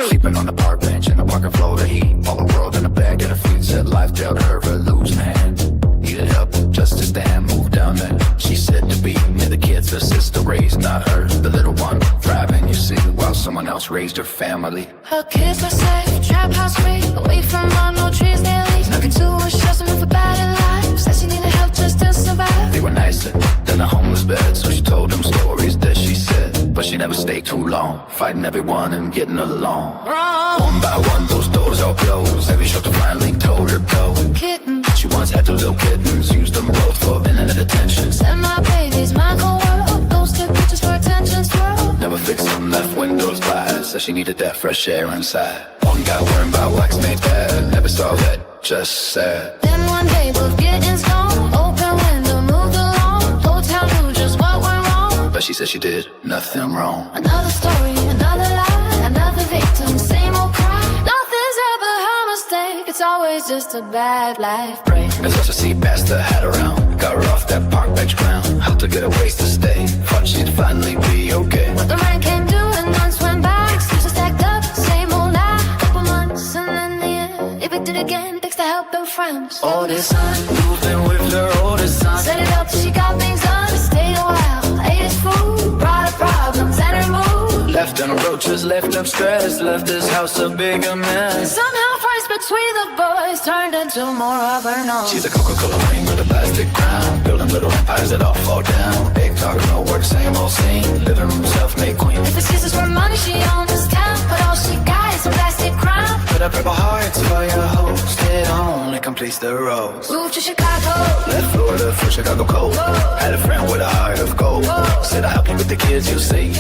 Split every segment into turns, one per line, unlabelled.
Sleeping on the park bench in the parking floor, the heat. All the world in the bag, and her feet said life dealt her a losing hand. Needed help just to stand, move down there. She said to be near the kids her sister raised, not her. The little one thriving, you see, while someone else raised her family.
Her kids were safe, trap house free, away from all no trees near leaves. Nothing to her, stress them for bad in life. Said she needed help just to survive.
They were nicer than a homeless bed, so she told them stories that she said. But she never stayed too long, fighting everyone and getting along. One by one, those doors all closed. Every shelter finally told her go.
Kitten,
She once had two little kittens, used them both for internet attention.
said my baby's my whole world. Posted pictures for attention's world.
Never fixed them, left windows glass, said she needed that fresh air inside. One guy worrying about wax made bad, never saw that, just sad.
Then one day both kittens gone. Open window, moved along. Whole town knew just what went wrong.
But she said she did nothing wrong.
Another story, another lie, another victim, same old cry. Nothing's ever her mistake. It's always just a bad life break.
As us to see past the hat around, got her off that park bench ground. Helped her get a ways to stay, thought she'd finally be okay.
But the rain came due and months went by. Excuses stacked up, same old lie. Couple months and then the end. Evicted again, thanks to helping friends.
Oldest son, moved in with her oldest son.
Set it up till she got things done. Stayed a while, ate his food, brought her problems and her mood.
Left them roaches, left them stressed, left this house a bigger mess.
Somehow fights between the boys turned into more of her nose.
She's a Coca-Cola queen with a plastic crown, building little empires that all fall down. Big talk, no work, same old scene. Living room, self-made queen.
If excuses for money, she owns this town, but all she got is a plastic crown.
Put up purple hearts for your host, it only completes the rose.
Moved to Chicago.
Left Florida for Chicago cold. Had a friend with a heart of gold. Said I'll help you with the kids, you'll see.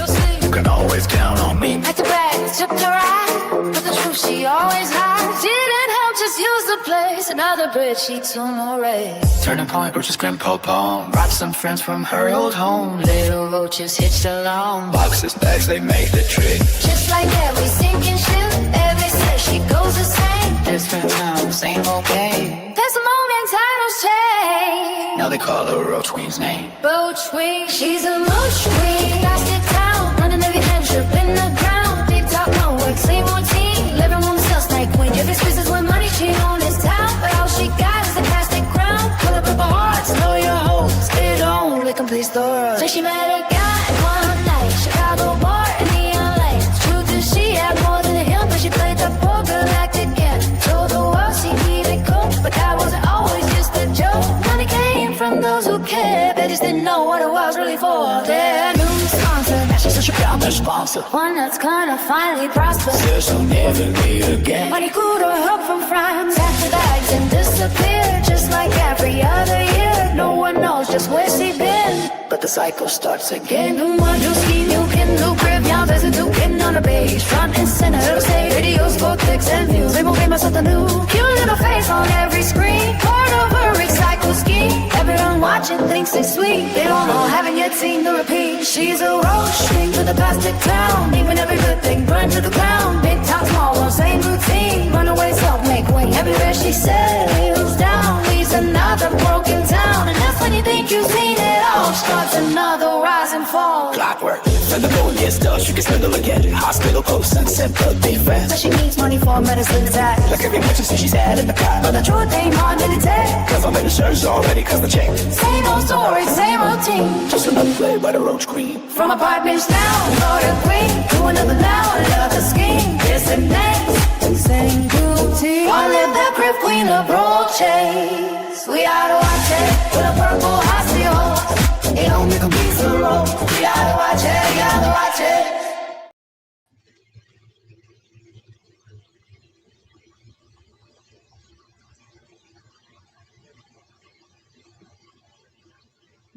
You can always count on me.
Had to beg, took the ride, but the truth she always hides. Didn't help, just use the place. Another bridge, she too more raised.
Turning point, roaches, grim pom. Brought some friends from her old home.
Little roaches hitched along.
Boxes, bags, they make the trip.
Just like every sinking ship, every set she goes the same.
Different town, same old game.
There's a moment titles change.
Now they call her Roach Queen's name.
Roach Queen, she's a roach queen. Plastic town, running every friendship in the ground. Deep talk, no work, same routine. Living room sales night queen. If it's business with money, she own this town. But all she got is a plastic crown. Full of purple hearts, know your hopes. It only completes the road. So she met a guy one night, Chicago bar in neon lights. Truth is she had more than him, but she played the poor galactic game. Told the world she needed coke, but that wasn't always just a joke. Money came from those who cared, they just didn't know what it was really for. Their new sponsor, now she's such a proud sponsor. One that's gonna finally prosper.
Says she'll never meet again.
Money could or help from friends. Pack the bags and disappear, just like every other year. No one knows just where she been,
But the cycle starts again.
new one, new scheme, new pin, new graveyard. There's a new pin on the page, front and center. It'll say videos for clicks and views. They will give us something new. Cute little face on every screen, part of a recycle scheme. Everyone watching thinks it's sweet. They don't know, haven't yet seen the repeat. She's a roach queen with a plastic clown. Even every good thing burned to the ground. Big talk, small one, same routine. Runaway self-make way. Everywhere she settles down, leaves another broken town. And that's when you think you've seen it all. Starts another rise and fall.
Clockwork, send the moon, yes, stuff, she can spindle again. Hospital close and sympathy fast.
But she needs money for medicine attack.
Like every emergency she's had in the car.
But the truth ain't hard to detect.
Cause I'm in the search already, cause the check.
Same old story, same routine.
Just another play by the Roach Queen.
From apartments down, Florida Queen. To another now, another scheme. This and next, same routine. One live the crib queen of roaches. We oughta watch it with a purple hospital. It only completes the road. We oughta watch it, you oughta watch it.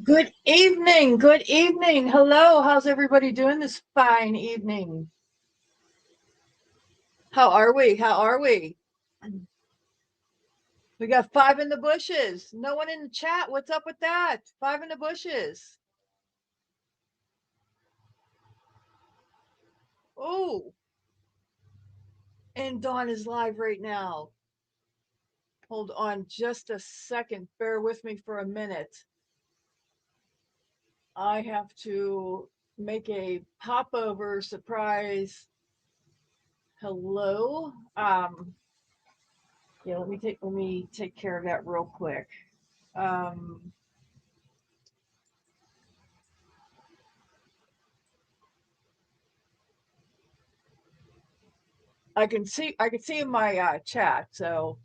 Good evening. Good evening. Hello. How's everybody doing this fine evening? How are we? How are we? We got 5 in the bushes. No one in the chat. What's up with that? 5 in the bushes. Oh. And Dawn is live right now. Hold on just a second. Bear with me for a minute. I have to make a popover surprise Hello. Yeah, let me take care of that real quick. Um, I can see in my chat, so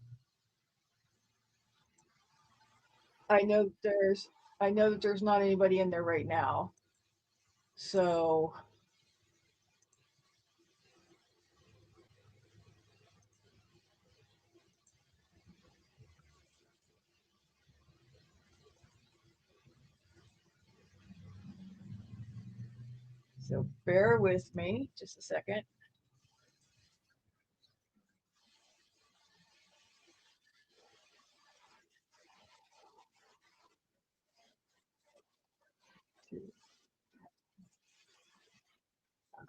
I know there's I know that there's not anybody in there right now. So so bear with me just a second.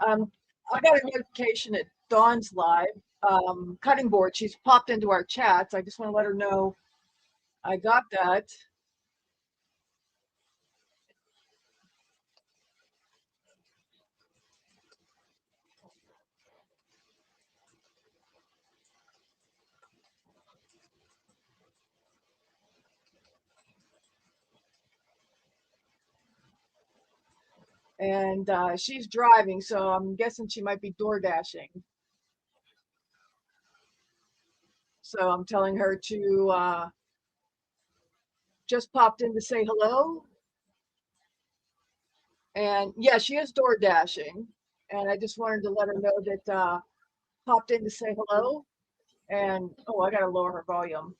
Um, I got a notification that Dawn's live. Cutting board. She's popped into our chats. I just want to let her know I got that. And she's driving, so I'm guessing she might be door dashing. So I'm telling her to just popped in to say hello. And yeah, she is door dashing. And I just wanted to let her know that popped in to say hello. And oh, I gotta lower her volume.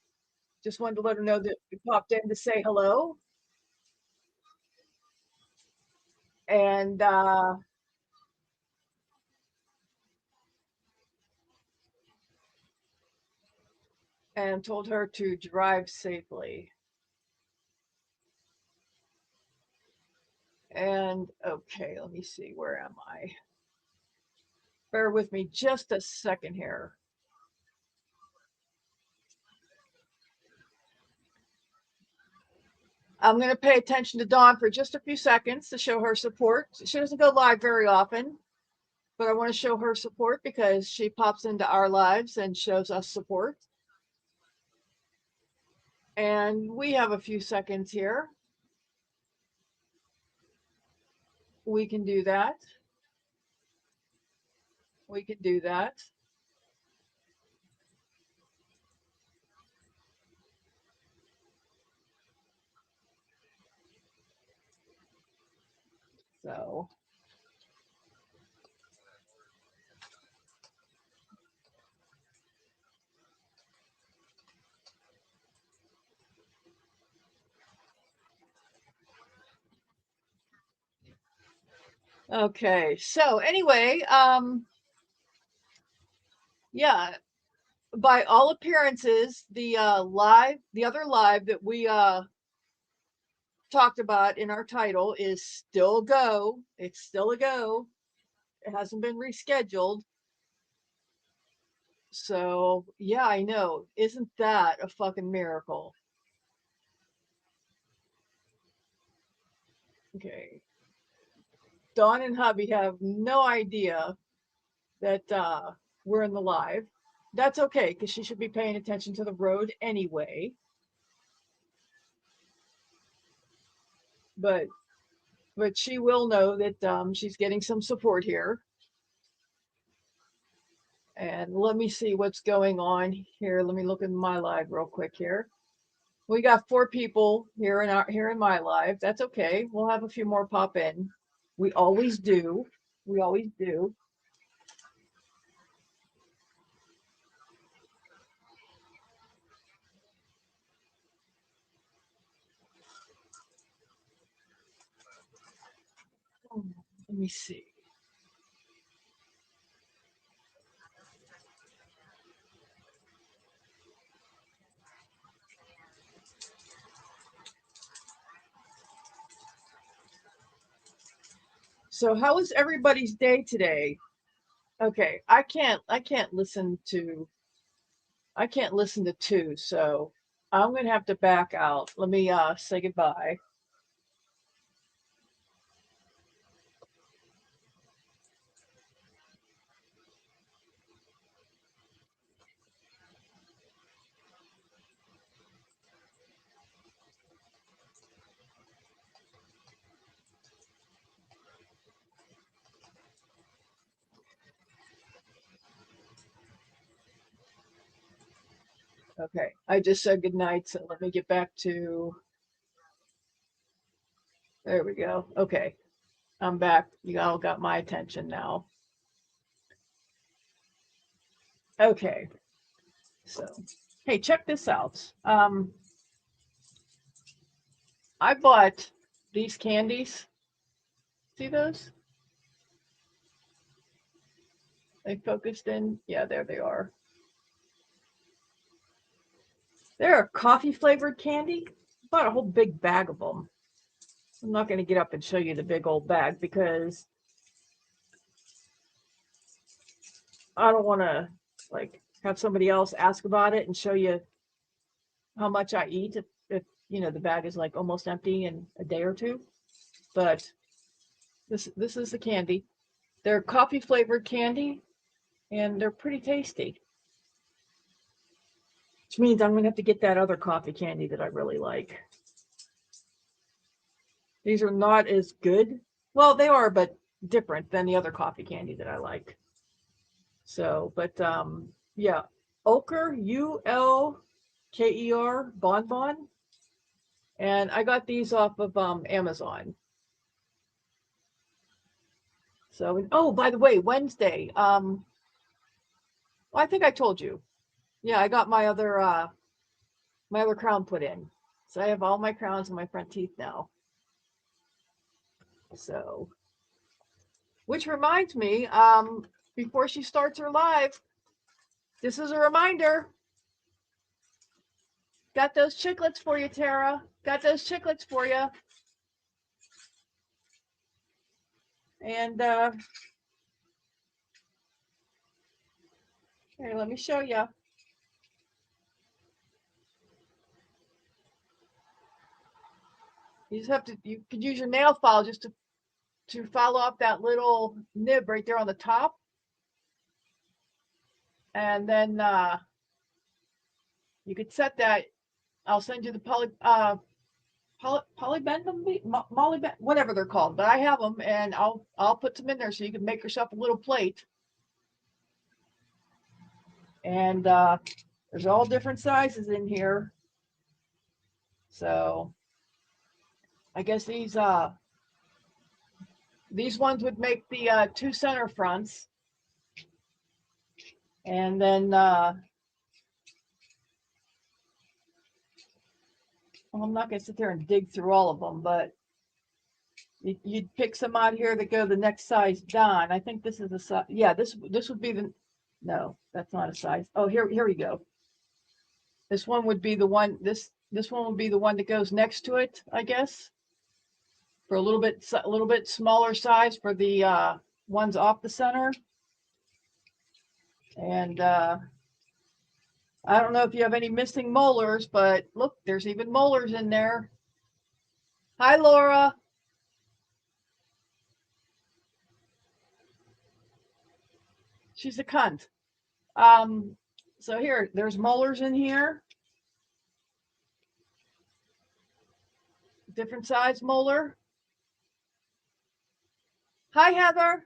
Just wanted to let her know that we popped in to say hello. And and told her to drive safely. And okay, let me see, where am I? Bear with me just a second here. I'm going to pay attention to Dawn for just a few seconds to show her support. She doesn't go live very often, but I want to show her support because she pops into our lives and shows us support. And we have a few seconds here. We can do that. We can do that. So, okay. So anyway, yeah, by all appearances, the other live that we talked about in our title is still go. It's still a go. It hasn't been rescheduled. So, yeah, I know. Isn't that a fucking miracle? Okay. Dawn and hubby have no idea that we're in the live. That's okay because she should be paying attention to the road anyway. But she will know that she's getting some support here. And let me see what's going on here. Let me look in my live real quick here. We got 4 people here in my live. That's okay. We'll have a few more pop in. We always do. We always do. Let me see. So how was everybody's day today? Okay, I can't listen to 2, so I'm gonna have to back out. Let me say goodbye. Okay, I just said goodnight, so let me get back to, there we go. Okay, I'm back. You all got my attention now. Okay, so, hey, check this out. I bought these candies. See those? They focused in? Yeah, there they are. They're a coffee flavored candy. I bought a whole big bag of them. I'm not going to get up and show you the big old bag because I don't want to like have somebody else ask about it and show you how much I eat if you know the bag is like almost empty in a day or two. But this is the candy. They're coffee flavored candy and they're pretty tasty. Which means I'm gonna have to get that other coffee candy that I really like. These are not as good. Well, they are, but different than the other coffee candy that I like. So, but yeah, Ulker, Ulker, Bonbon. And I got these off of Amazon. So, oh, by the way, Wednesday, well, I think I told you. Yeah, I got my other crown put in. So I have all my crowns in my front teeth now. So, which reminds me, before she starts her live, this is a reminder. Got those chiclets for you, Tara. Got those chiclets for you. And here, let me show you. You just have to, you could use your nail file just to follow up that little nib right there on the top. And then you could set that. I'll send you the polybendum bead, whatever they're called, but I have them, and I'll put some in there so you can make yourself a little plate. And there's all different sizes in here. So I guess these ones would make the 2 center fronts. And then well, I'm not going to sit there and dig through all of them, but you'd pick some out here that go the next size down. I think this is a size. Yeah, this would be the, no, that's not a size. Oh, here we go. This one would be the one, this one would be the one that goes next to it, I guess. For a little bit smaller size for the ones off the center. And I don't know if you have any missing molars, but look, there's even molars in there. Hi, Laura. She's a cunt. So here, there's molars in here. Different size molar. Hi, Heather.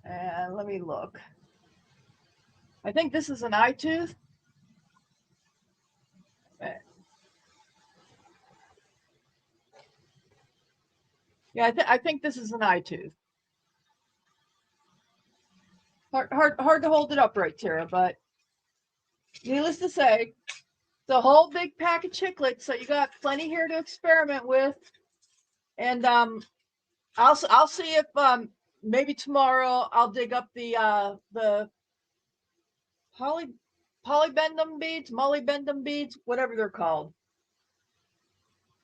And let me look. I think this is an eye tooth. Yeah, I think this is an eye tooth. Hard to hold it upright, Tara, but needless to say, it's a whole big pack of chiclets, so you got plenty here to experiment with. And I'll see if maybe tomorrow I'll dig up the molybendum beads, whatever they're called.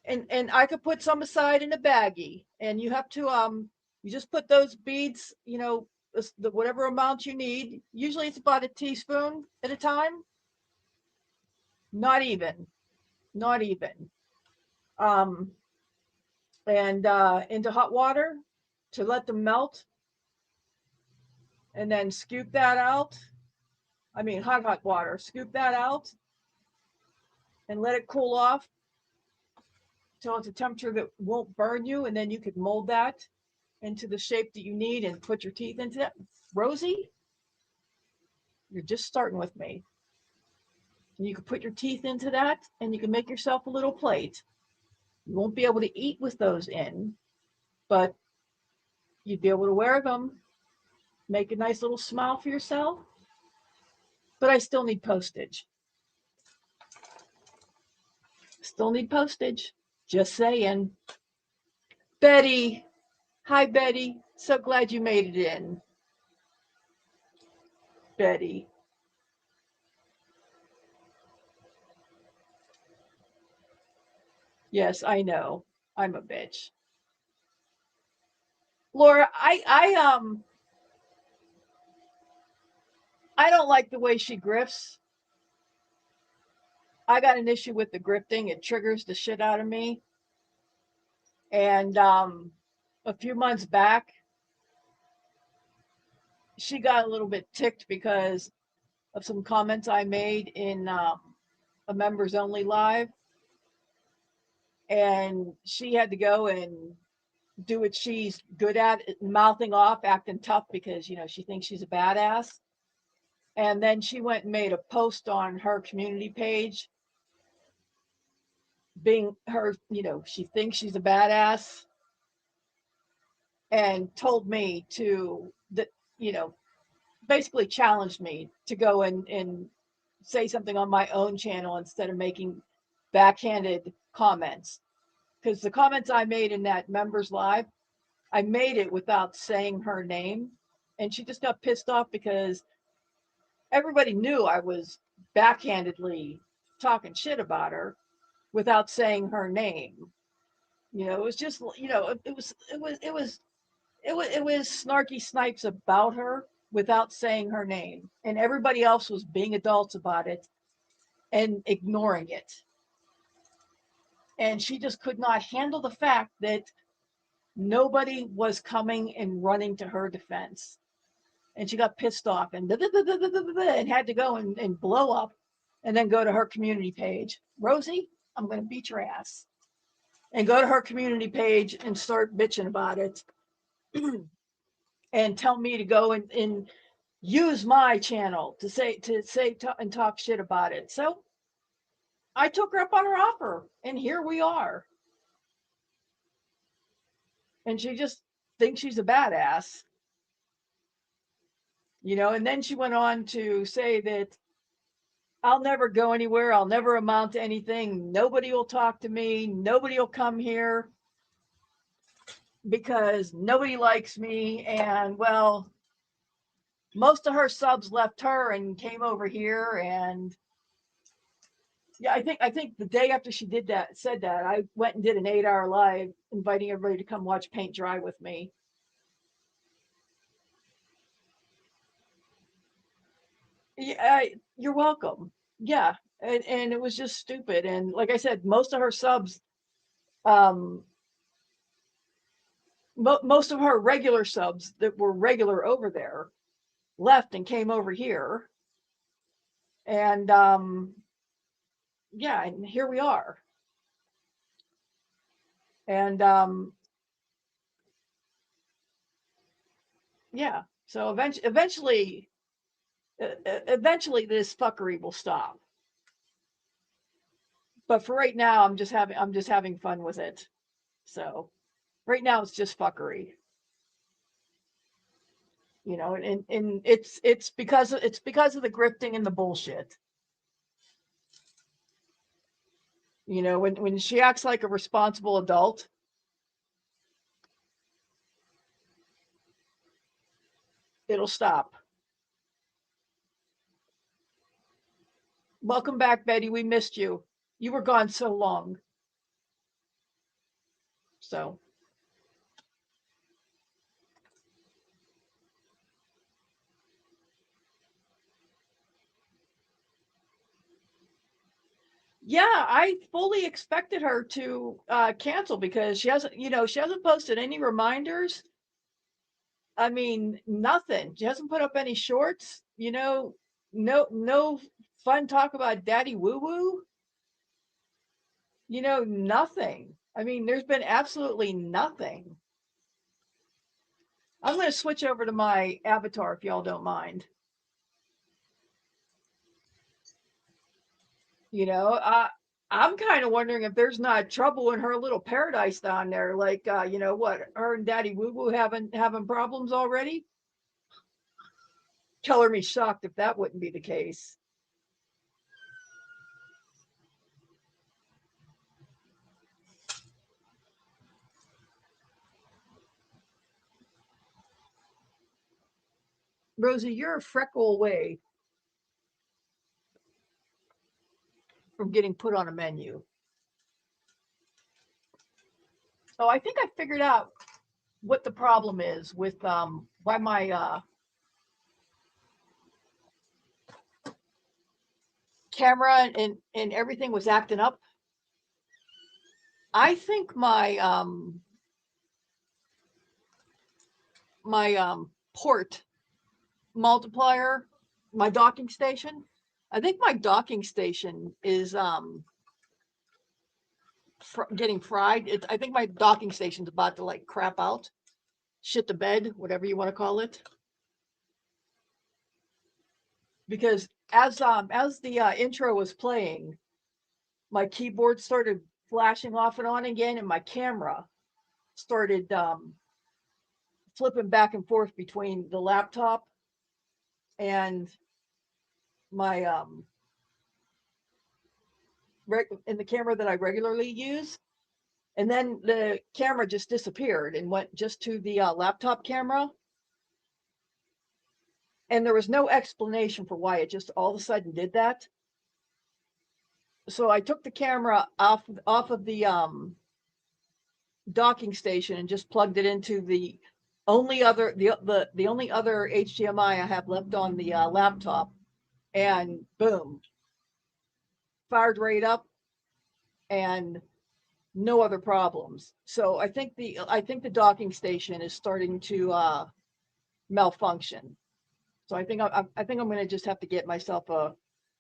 And I could put some aside in a baggie, and you have to you just put those beads, you know, the whatever amount you need. Usually it's about a teaspoon at a time. Not even. And into hot water to let them melt, and then scoop that out. I mean, hot water, scoop that out and let it cool off till it's a temperature that won't burn you. And then you could mold that into the shape that you need and put your teeth into that. Rosie? You're just starting with me. And you can put your teeth into that and you can make yourself a little plate. You won't be able to eat with those in, but you'd be able to wear them, make a nice little smile for yourself. But I still need postage. Still need postage. Just saying. Betty. Hi, Betty. So glad you made it in. Betty. Yes, I know. I'm a bitch. Laura, I don't like the way she grifts. I got an issue with the grifting. It triggers the shit out of me. And a few months back, she got a little bit ticked because of some comments I made in a members only live. And she had to go and do what she's good at, mouthing off, acting tough because, she thinks she's a badass. And then she went and made a post on her community page, being her, she thinks she's a badass, and told me to, that, basically challenged me to go and say something on my own channel instead of making backhanded comments. Because the comments I made in that members live, I made it without saying her name. And she just got pissed off because everybody knew I was backhandedly talking shit about her without saying her name. It was just, it was snarky snipes about her without saying her name. And everybody else was being adults about it and ignoring it. And she just could not handle the fact that nobody was coming and running to her defense. And she got pissed off and had to go and blow up and then go to her community page. Rosie, I'm going to beat your ass. And go to her community page and start bitching about it and tell me to go and use my channel to say and talk shit about it. So I took her up on her offer, and here we are. And she just thinks she's a badass. And then she went on to say that I'll never go anywhere. I'll never amount to anything. Nobody will talk to me. Nobody will come here because nobody likes me. And well, most of her subs left her and came over here. And yeah, I think the day after she said that, I went and did an 8-hour live inviting everybody to come watch paint dry with me. Yeah, you're welcome. Yeah. And it was just stupid. And like I said, most of her subs, most of her regular subs that were regular over there left and came over here. And yeah, and here we are. And yeah, so eventually this fuckery will stop. But for right now, I'm just having fun with it. So right now it's just fuckery. And it's because of the grifting and the bullshit. When she acts like a responsible adult, it'll stop. Welcome back, Betty. We missed you. You were gone so long. So yeah, I fully expected her to cancel because she hasn't posted any reminders. I mean, nothing. She hasn't put up any shorts. No fun talk about daddy woo woo. Nothing. I mean, there's been absolutely nothing. I'm going to switch over to my avatar if y'all don't mind. You know, I'm kind of wondering if there's not trouble in her little paradise down there. Like, you know what, her and Daddy Woo Woo having problems already. Color me shocked if that wouldn't be the case. Rosie, you're a freckle away from getting put on a menu. So I think I figured out what the problem is with why my camera and everything was acting up. I think my port multiplier, my docking station. I think my docking station is getting fried. I think my docking station's about to like crap out, shit the bed, whatever you want to call it. Because as the intro was playing, my keyboard started flashing off and on again, and my camera started flipping back and forth between the laptop and my in the camera that I regularly use. And then the camera just disappeared and went just to the laptop camera. And there was no explanation for why it just all of a sudden did that. So I took the camera off of the docking station and just plugged it into the only other the only other HDMI I have left on the laptop, and boom, fired right up, and no other problems. So I think the docking station is starting to malfunction. So I think I'm going to just have to get myself a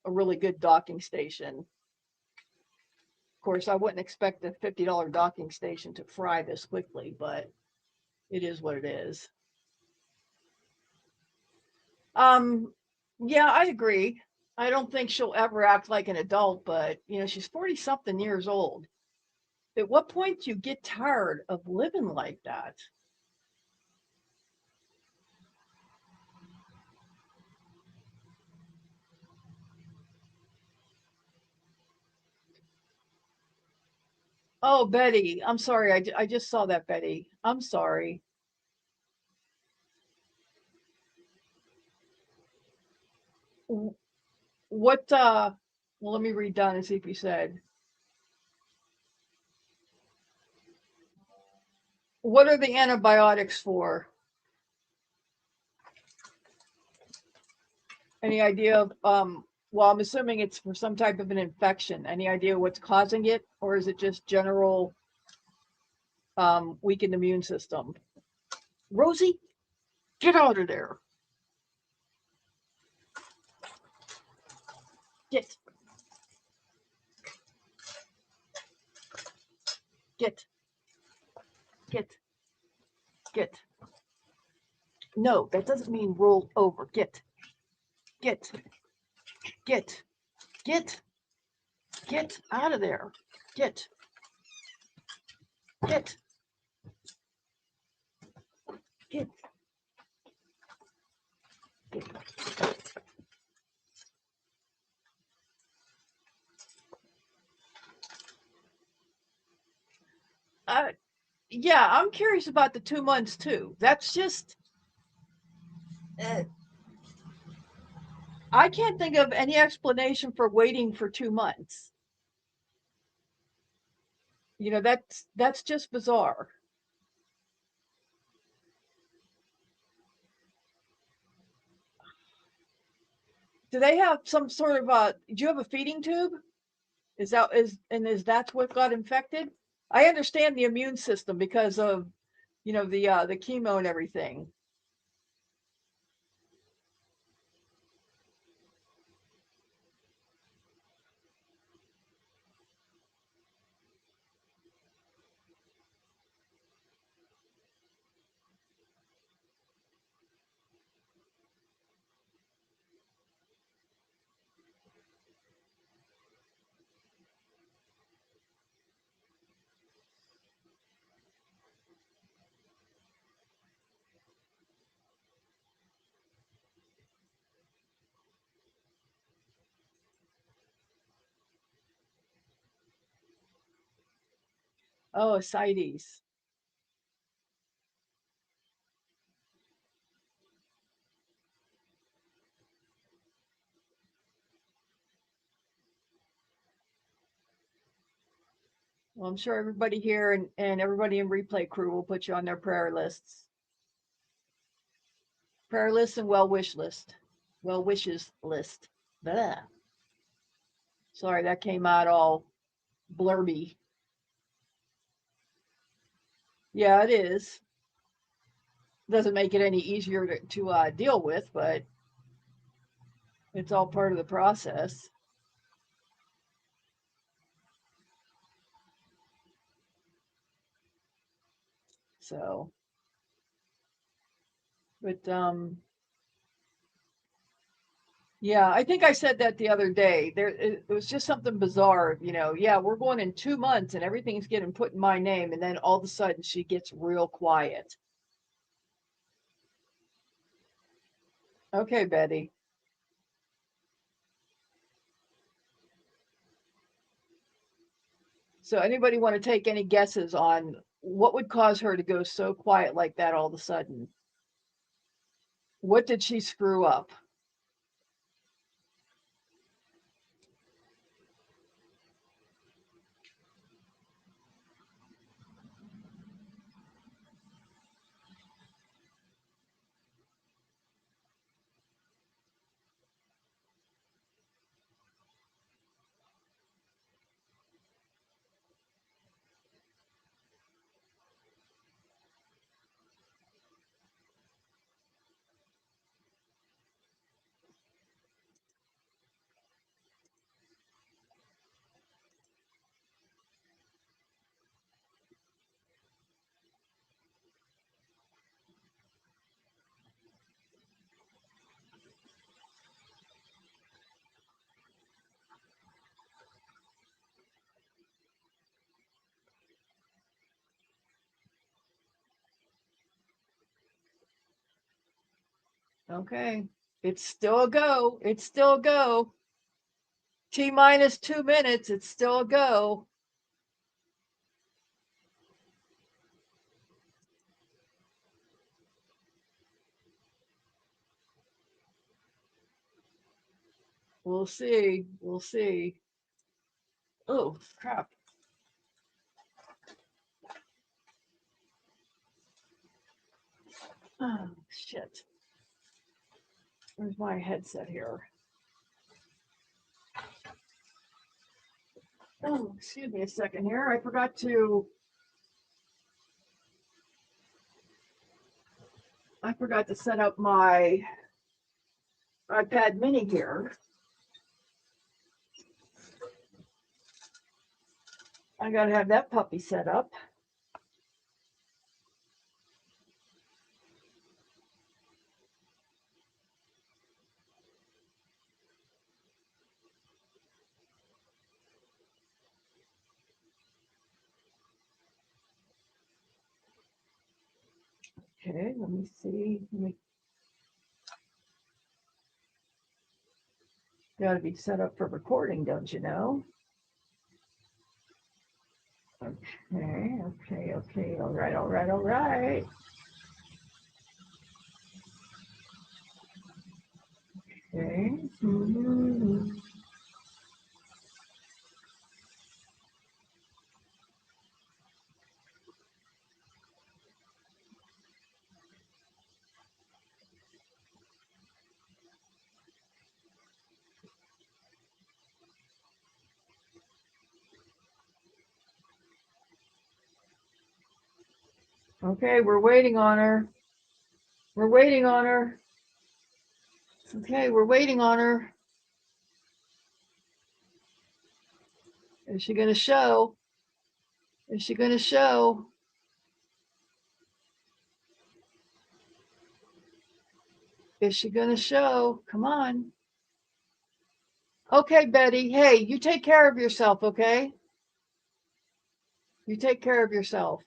really good docking station. Of course, I wouldn't expect a $50 docking station to fry this quickly, but it is what it is. Yeah, I agree. I don't think she'll ever act like an adult, but you know, she's 40 something years old. At what point do you get tired of living like that? Oh, Betty, I'm sorry. I just saw that, Betty. I'm sorry. What, well, let me read down and see if you said, what are the antibiotics for? Any idea of, well, I'm assuming it's for some type of an infection. Any idea what's causing it? Or is it just general weakened immune system? Rosie, get out of there. Get. Get. Get. Get. No, that doesn't mean roll over. Get. Get. Get. Get. Get out of there. Get. Get. Get. Get. Yeah, I'm curious about the 2 months too. That's just, uh, I can't think of any explanation for waiting for 2 months. You know, that's just bizarre. Do they have some sort of do you have a feeding tube? Is that what got infected? I understand the immune system because of, you know, the chemo and everything. Oh, ascites. Well, I'm sure everybody here and everybody in replay crew will put you on their prayer lists. Prayer list and well wish list. Well wishes list. Blah. Sorry, that came out all blurby. Yeah, it is. Doesn't make it any easier to deal with, but it's all part of the process. So, but yeah, I think I said that the other day. It was just something bizarre, you know. Yeah, we're going in 2 months and everything's getting put in my name, and then all of a sudden she gets real quiet. Okay, Betty. So anybody want to take any guesses on what would cause her to go so quiet like that all of a sudden? What did she screw up? Okay. It's still a go. It's still a go. T minus 2 minutes. It's still a go. We'll see. We'll see. Oh, crap. Oh, shit. Where's my headset here? Oh, excuse me a second here. I forgot to set up my iPad mini here. I gotta have that puppy set up. Okay, let me see. Gotta be set up for recording, don't you know? Okay, okay. All right. Okay. Okay, we're waiting on her. We're waiting on her. Okay, we're waiting on her. Is she gonna show? Is she gonna show? Is she gonna show? Come on. Okay, Betty. Hey, you take care of yourself, okay? You take care of yourself.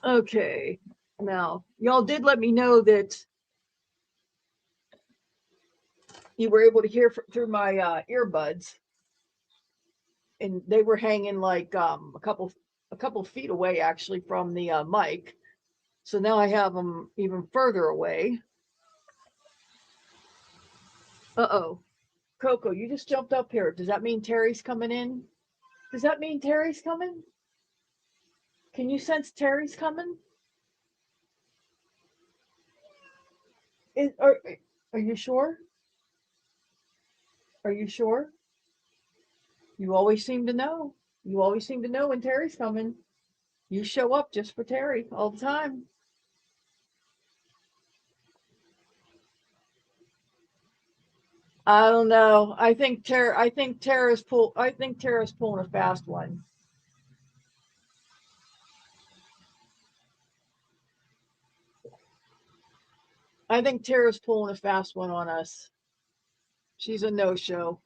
Okay. Now, y'all did let me know that you were able to hear through my earbuds, and they were hanging like a couple feet away actually from the mic. So now I have them even further away. Uh-oh. Coco, you just jumped up here. Does that mean Terry's coming in? Does that mean Terry's coming? Can you sense Terry's coming? Is, are you sure? Are you sure? You always seem to know. You always seem to know when Terry's coming. You show up just for Terry all the time. I don't know. I think Tara's pulling a fast one. I think Tara's pulling a fast one on us. She's a no-show.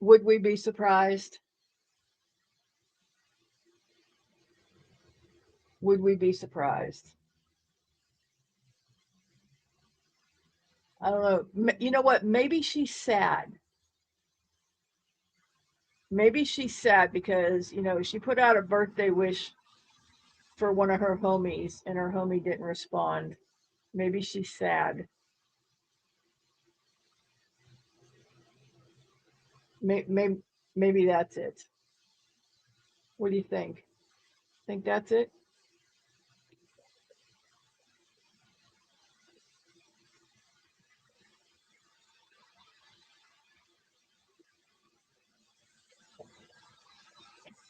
Would we be surprised? Would we be surprised? I don't know. You know what? Maybe she's sad. Maybe she's sad because, she put out a birthday wish for one of her homies and her homie didn't respond. Maybe she's sad. Maybe that's it. What do you think? Think that's it?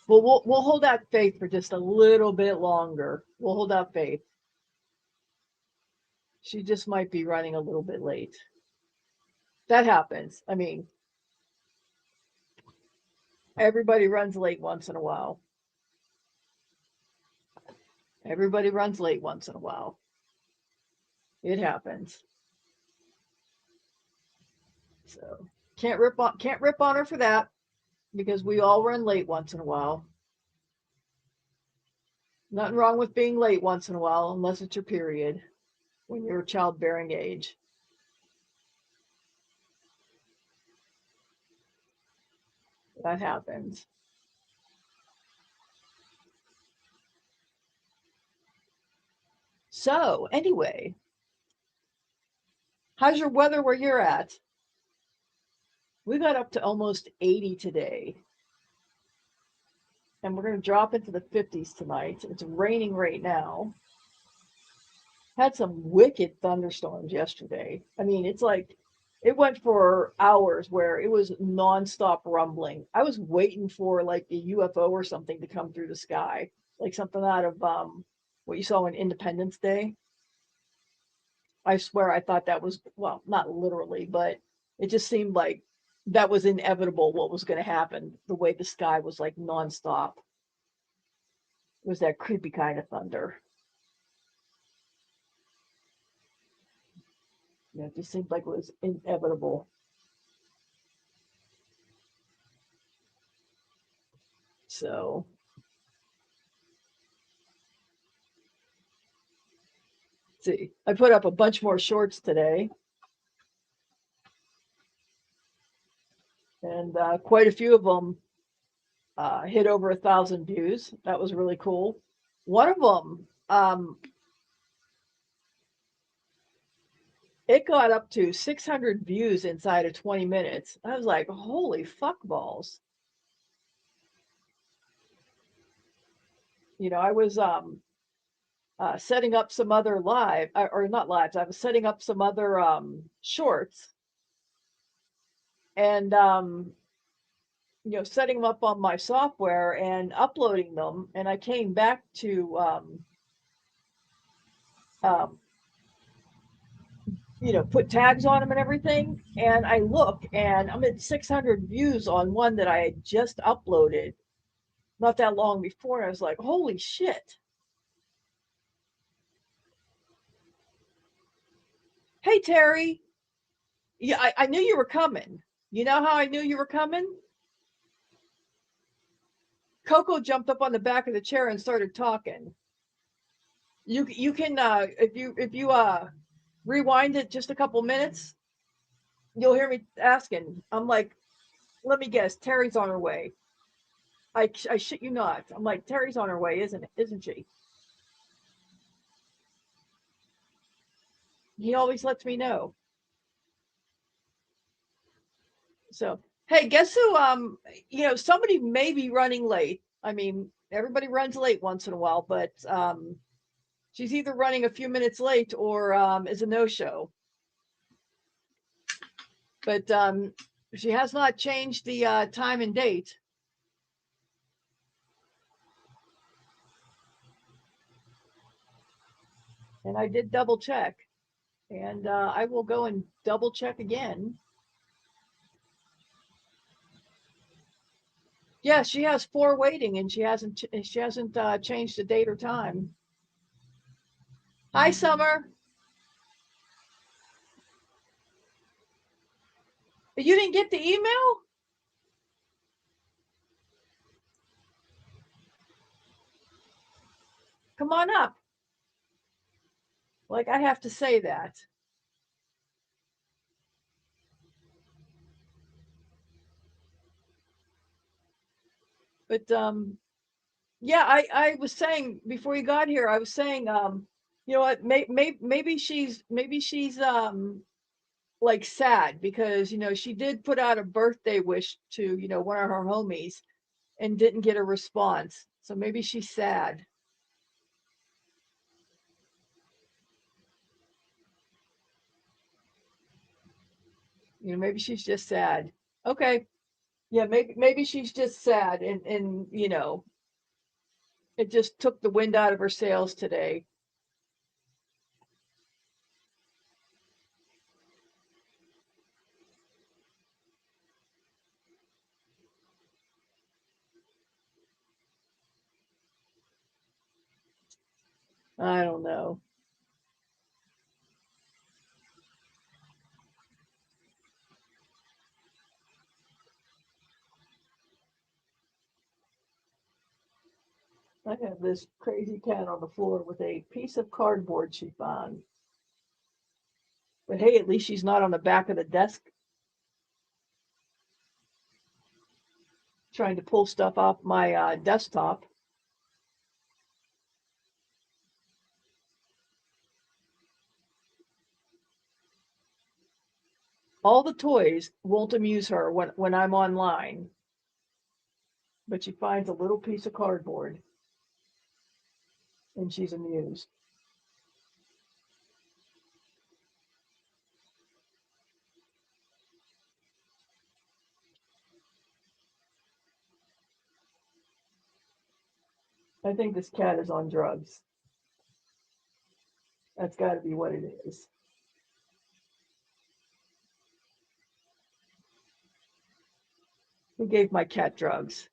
Well, we'll hold out faith for just a little bit longer. We'll hold out faith. She just might be running a little bit late. That happens. I mean, everybody runs late once in a while. Everybody runs late once in a while. It happens. So can't rip on her for that because we all run late once in a while. Nothing wrong with being late once in a while unless it's your period when you're childbearing age. That happens. So, anyway, how's your weather where you're at? We got up to almost 80 today. And we're going to drop into the 50s tonight. It's raining right now. Had some wicked thunderstorms yesterday. I mean, it's like it went for hours where it was nonstop rumbling. I was waiting for like a UFO or something to come through the sky, like something out of what you saw on Independence Day. I swear I thought that was, well, not literally, but it just seemed like that was inevitable what was going to happen, the way the sky was like nonstop. It was that creepy kind of thunder. Yeah, it just seemed like it was inevitable. So, let's see, I put up a bunch more shorts today. And quite a few of them hit over 1,000 views. That was really cool. One of them, it got up to 600 views inside of 20 minutes. I was like, holy fuck balls. I was setting up some other live, or not lives, I was setting up some other shorts. And setting them up on my software and uploading them. And I came back to, put tags on them and everything. And I look and I'm at 600 views on one that I had just uploaded not that long before. And I was like, holy shit. Hey, Terry. Yeah, I knew you were coming. You know how I knew you were coming? Coco jumped up on the back of the chair and started talking. You can if you rewind it just a couple minutes, you'll hear me asking. I'm like, let me guess, Terry's on her way. I shit you not. I'm like, Terry's on her way, isn't she? He always lets me know. So, hey, guess who? Somebody may be running late. I mean, everybody runs late once in a while, but she's either running a few minutes late or is a no-show. But she has not changed the time and date. And I did double check, and I will go and double check again. Yeah, she has 4 waiting, and she hasn't changed the date or time. Hi, Summer. You didn't get the email? Come on up. Like I have to say that. But yeah, I was saying before you got here, I was saying you know what, maybe she's like sad because she did put out a birthday wish to one of her homies and didn't get a response. So maybe she's sad. Maybe she's just sad. Okay. Yeah, maybe she's just sad and it just took the wind out of her sails today. I don't know. I have this crazy cat on the floor with a piece of cardboard she found. But hey, at least she's not on the back of the desk trying to pull stuff off my desktop. All the toys won't amuse her when I'm online, but she finds a little piece of cardboard and she's amused. I think this cat is on drugs. That's got to be what it is. Who gave my cat drugs?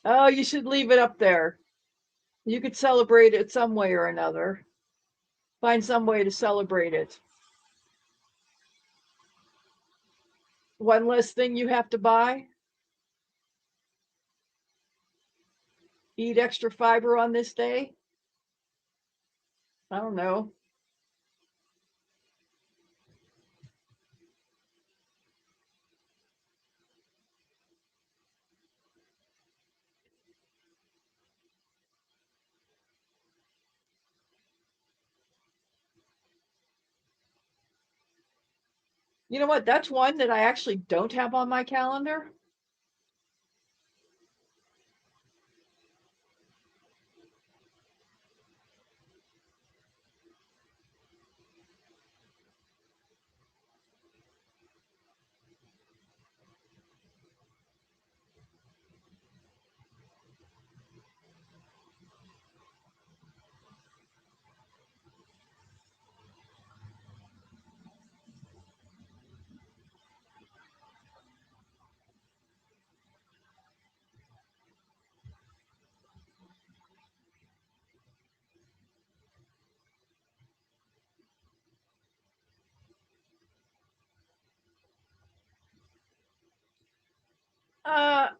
Oh, you should leave it up there. You could celebrate it some way or another. Find some way to celebrate it. One less thing you have to buy. Eat extra fiber on this day. I don't know. You know what? That's one that I actually don't have on my calendar.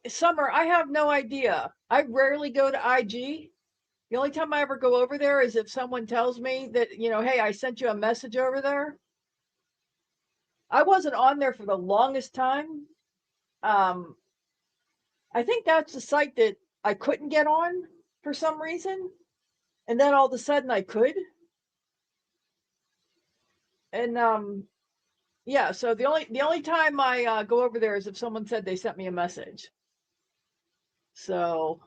Summer, I have no idea. I rarely go to IG. The only time I ever go over there is if someone tells me that, hey, I sent you a message over there. I wasn't on there for the longest time. Um, I think that's the site that I couldn't get on for some reason. And then all of a sudden I could. And yeah, so the only time I go over there is if someone said they sent me a message. So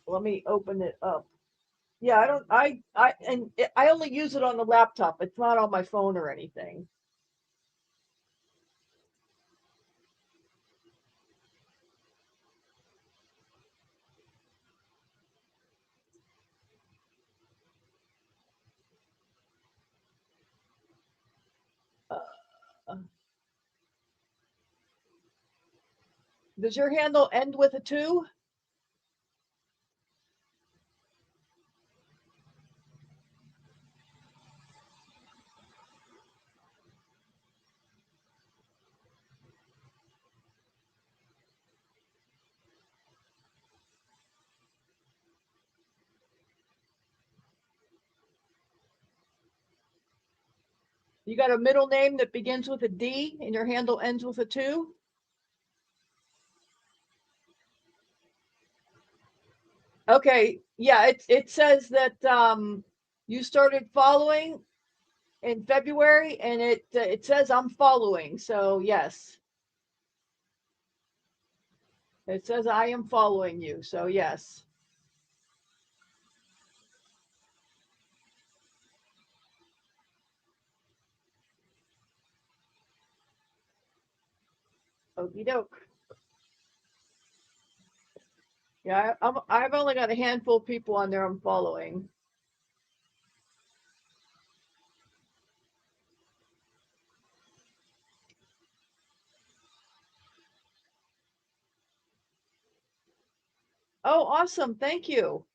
let me open it up. Yeah, I don't I only use it on the laptop. It's not on my phone or anything. Uh, does your handle end with a 2? You got a middle name that begins with a D and your handle ends with a 2? Okay, yeah, it says that you started following in February, and it says I'm following. So yes, it says I am following you. So yes. Okie doke. Yeah, I've only got a handful of people on there I'm following. Oh, awesome! Thank you.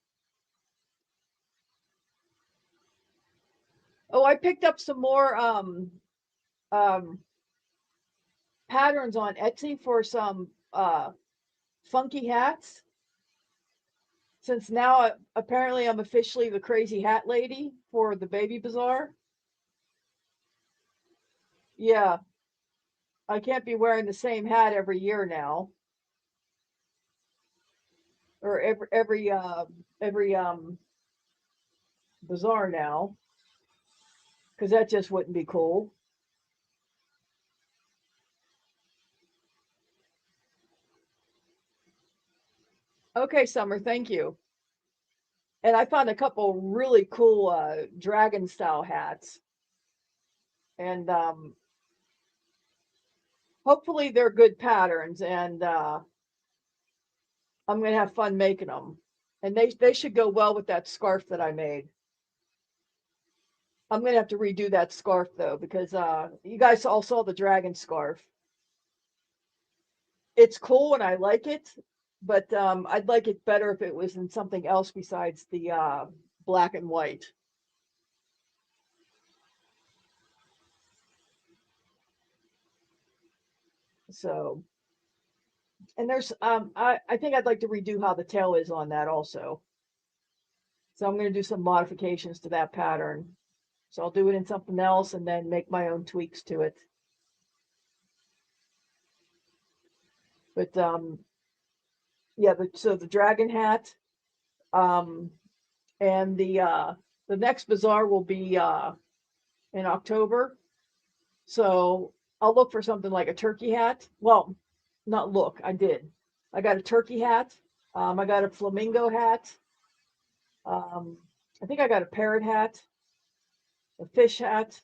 Oh, I picked up some more um patterns on Etsy for some funky hats. Since now apparently I'm officially the crazy hat lady for the baby bazaar. Yeah, I can't be wearing the same hat every year now, or every bazaar now, because that just wouldn't be cool. Okay, Summer, thank you. And I found a couple really cool dragon style hats, and hopefully they're good patterns, and I'm gonna have fun making them. And they should go well with that scarf that I made. I'm gonna have to redo that scarf though, because you guys all saw the dragon scarf. It's cool and I like it, but I'd like it better if it was in something else besides the black and white. So, and there's I think I'd like to redo how the tail is on that also. So I'm going to do some modifications to that pattern. So I'll do it in something else and then make my own tweaks to it. But yeah, so the dragon hat, um, and the next bazaar will be in October. So I'll look for something like a turkey hat. Well, not look, I did. I got a turkey hat. I got a flamingo hat. Um, I think I got a parrot hat, a fish hat.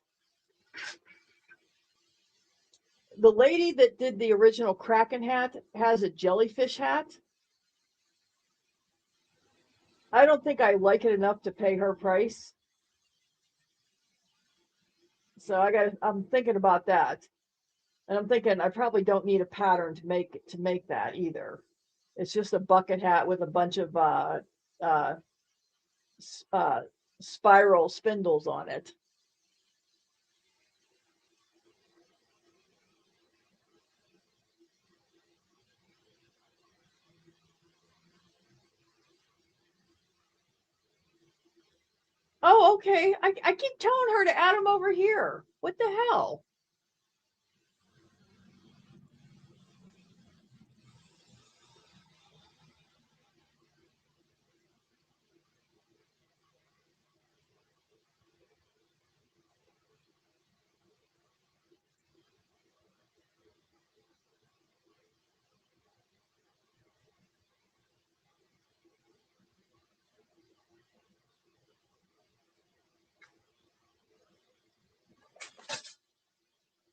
The lady that did the original Kraken hat has a jellyfish hat. I don't think I like it enough to pay her price. So I'm thinking about that. And I'm thinking I probably don't need a pattern to make that either. It's just a bucket hat with a bunch of uh, uh, spiral spindles on it. Oh, okay. I keep telling her to add him over here. What the hell?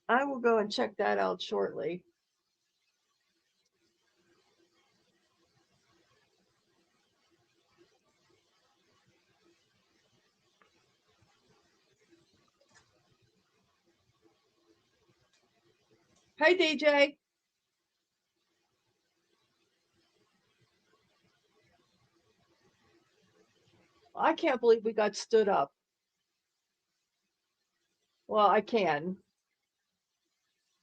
I will go and check that out shortly. Hey, DJ. I can't believe we got stood up. Well, I can.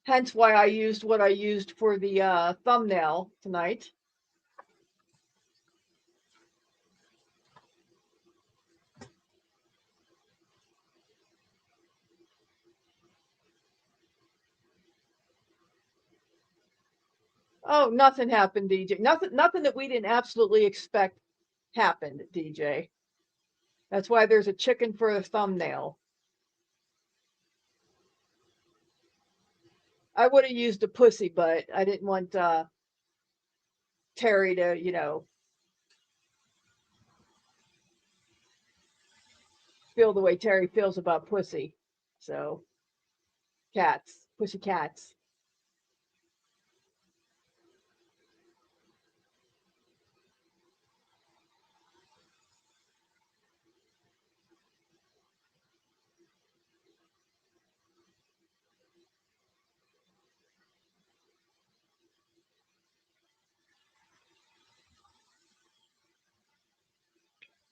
Hence why I used what I used for the thumbnail tonight. Oh, nothing happened, DJ. Nothing that we didn't absolutely expect happened, DJ. That's why there's a chicken for a thumbnail. I would have used a pussy, but I didn't want Terry to, feel the way Terry feels about pussy. So, cats, pussy cats.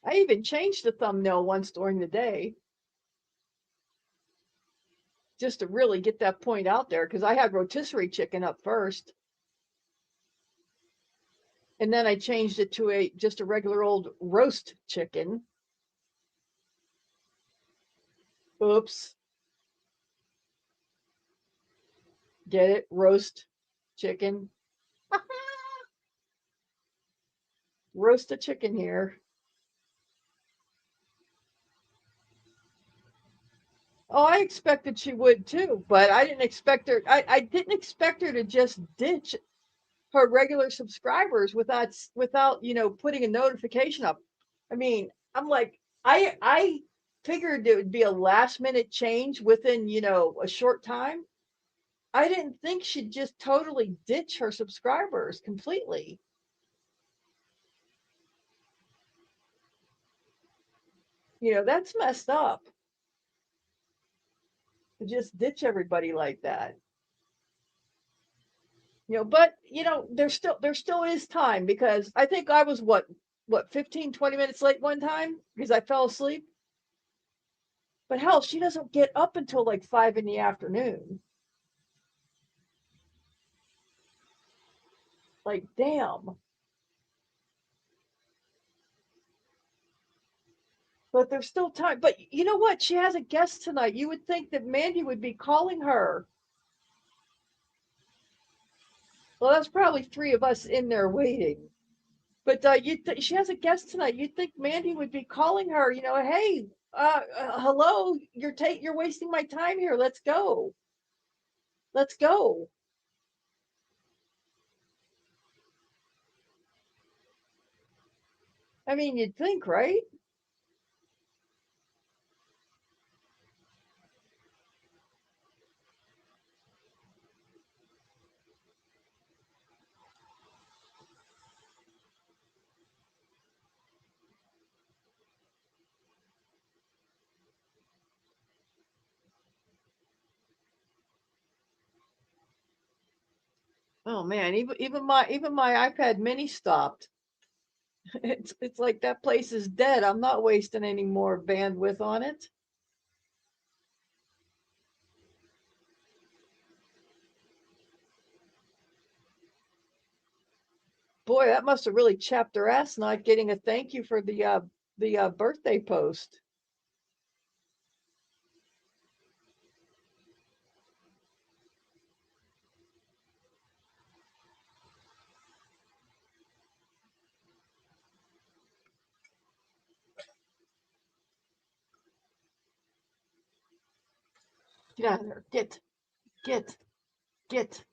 I even changed the thumbnail once during the day just to really get that point out there because I had rotisserie chicken up first. And then I changed it to just a regular old roast chicken. Oops. Get it? Roast chicken. Roast a chicken here. Oh, I expected she would too, but I didn't expect her. I didn't expect her to just ditch her regular subscribers without putting a notification up. I mean, I'm like, I figured it would be a last minute change within a short time. I didn't think she'd just totally ditch her subscribers completely. That's messed up to just ditch everybody like that. But there still is time because I think I was what 15, 20 minutes late one time because I fell asleep. But hell, she doesn't get up until like 5 in the afternoon. Like, damn. But there's still time. But you know what? She has a guest tonight. You would think that Mandy would be calling her. Well, that's probably three of us in there waiting. But she has a guest tonight. You'd think Mandy would be calling her. Hey, hello, you're wasting my time here. Let's go. Let's go. I mean, you'd think, right? Oh man, even my iPad Mini stopped. It's like that place is dead. I'm not wasting any more bandwidth on it. Boy, that must have really chapped her ass not getting a thank you for the birthday post. Get out of there. Get.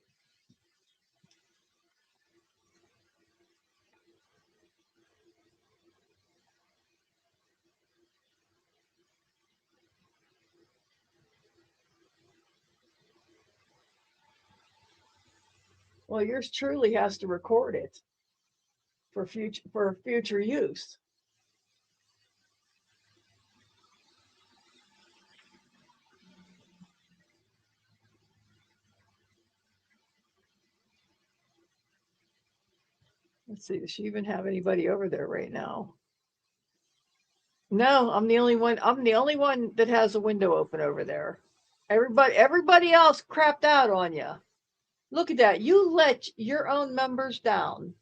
Well, yours truly has to record it for future use. Let's see, does she even have anybody over there right now? No, I'm the only one. I'm the only one that has a window open over there. Everybody else crapped out on you. Look at that. You let your own members down.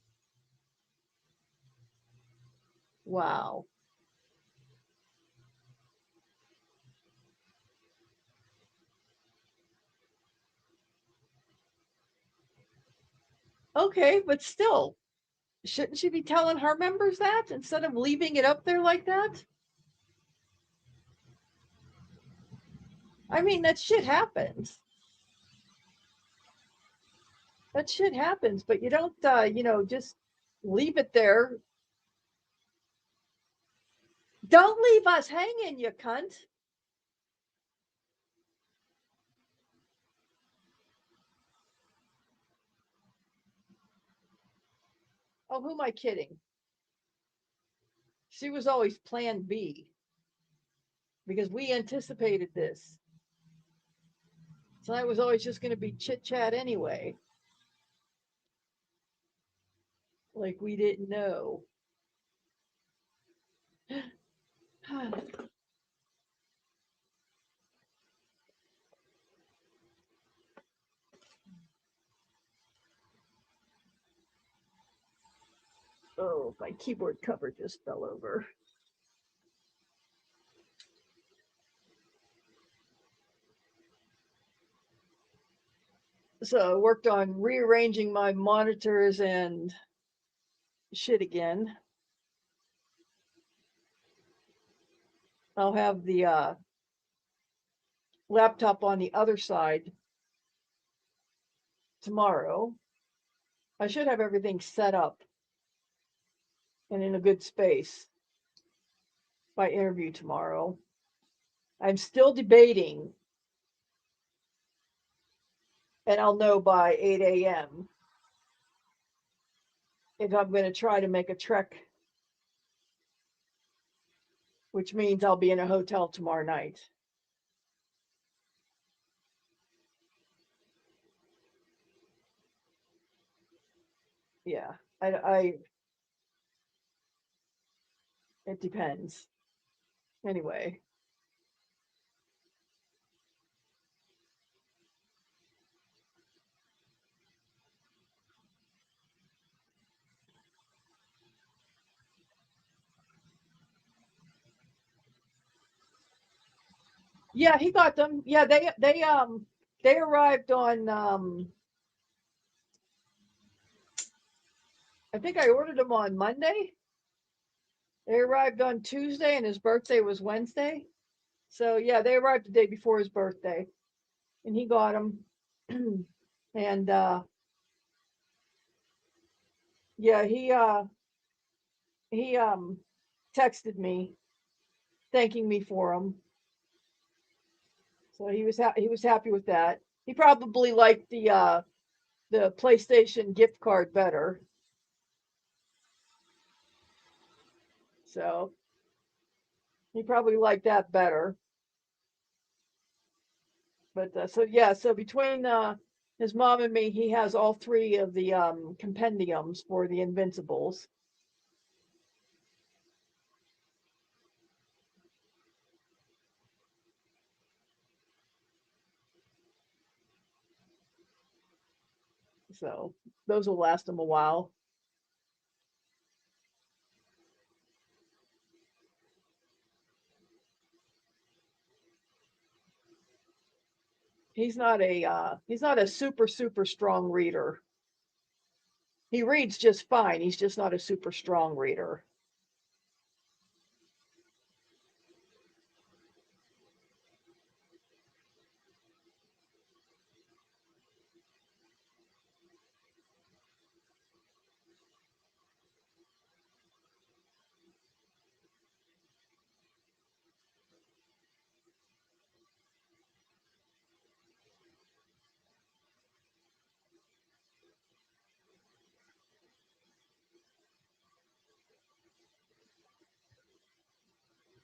Wow. Okay, but still, shouldn't she be telling her members that instead of leaving it up there like that? I mean, that shit happens. That shit happens, but you don't, just leave it there. Don't leave us hanging, you cunt. Oh, who am I kidding? She was always plan B because we anticipated this. So it was always just going to be chit chat anyway. Like we didn't know. Oh, my keyboard cover just fell over. So I worked on rearranging my monitors and shit again. I'll have the laptop on the other side tomorrow. I should have everything set up and in a good space by interview tomorrow. I'm still debating, and I'll know by 8 a.m. if I'm going to try to make a trek, which means I'll be in a hotel tomorrow night. Yeah, I it depends. Anyway. Yeah, he got them. Yeah, they arrived on I think I ordered them on Monday. They arrived on Tuesday and his birthday was Wednesday. So yeah, they arrived the day before his birthday. And he got them. And yeah, he texted me thanking me for them. So he was happy with that. He probably liked the PlayStation gift card better. So he probably liked that better. But so yeah, so between his mom and me, he has all three of the compendiums for the Invincibles. So those will last him a while. He's not a super strong reader. He reads just fine. He's just not a super strong reader.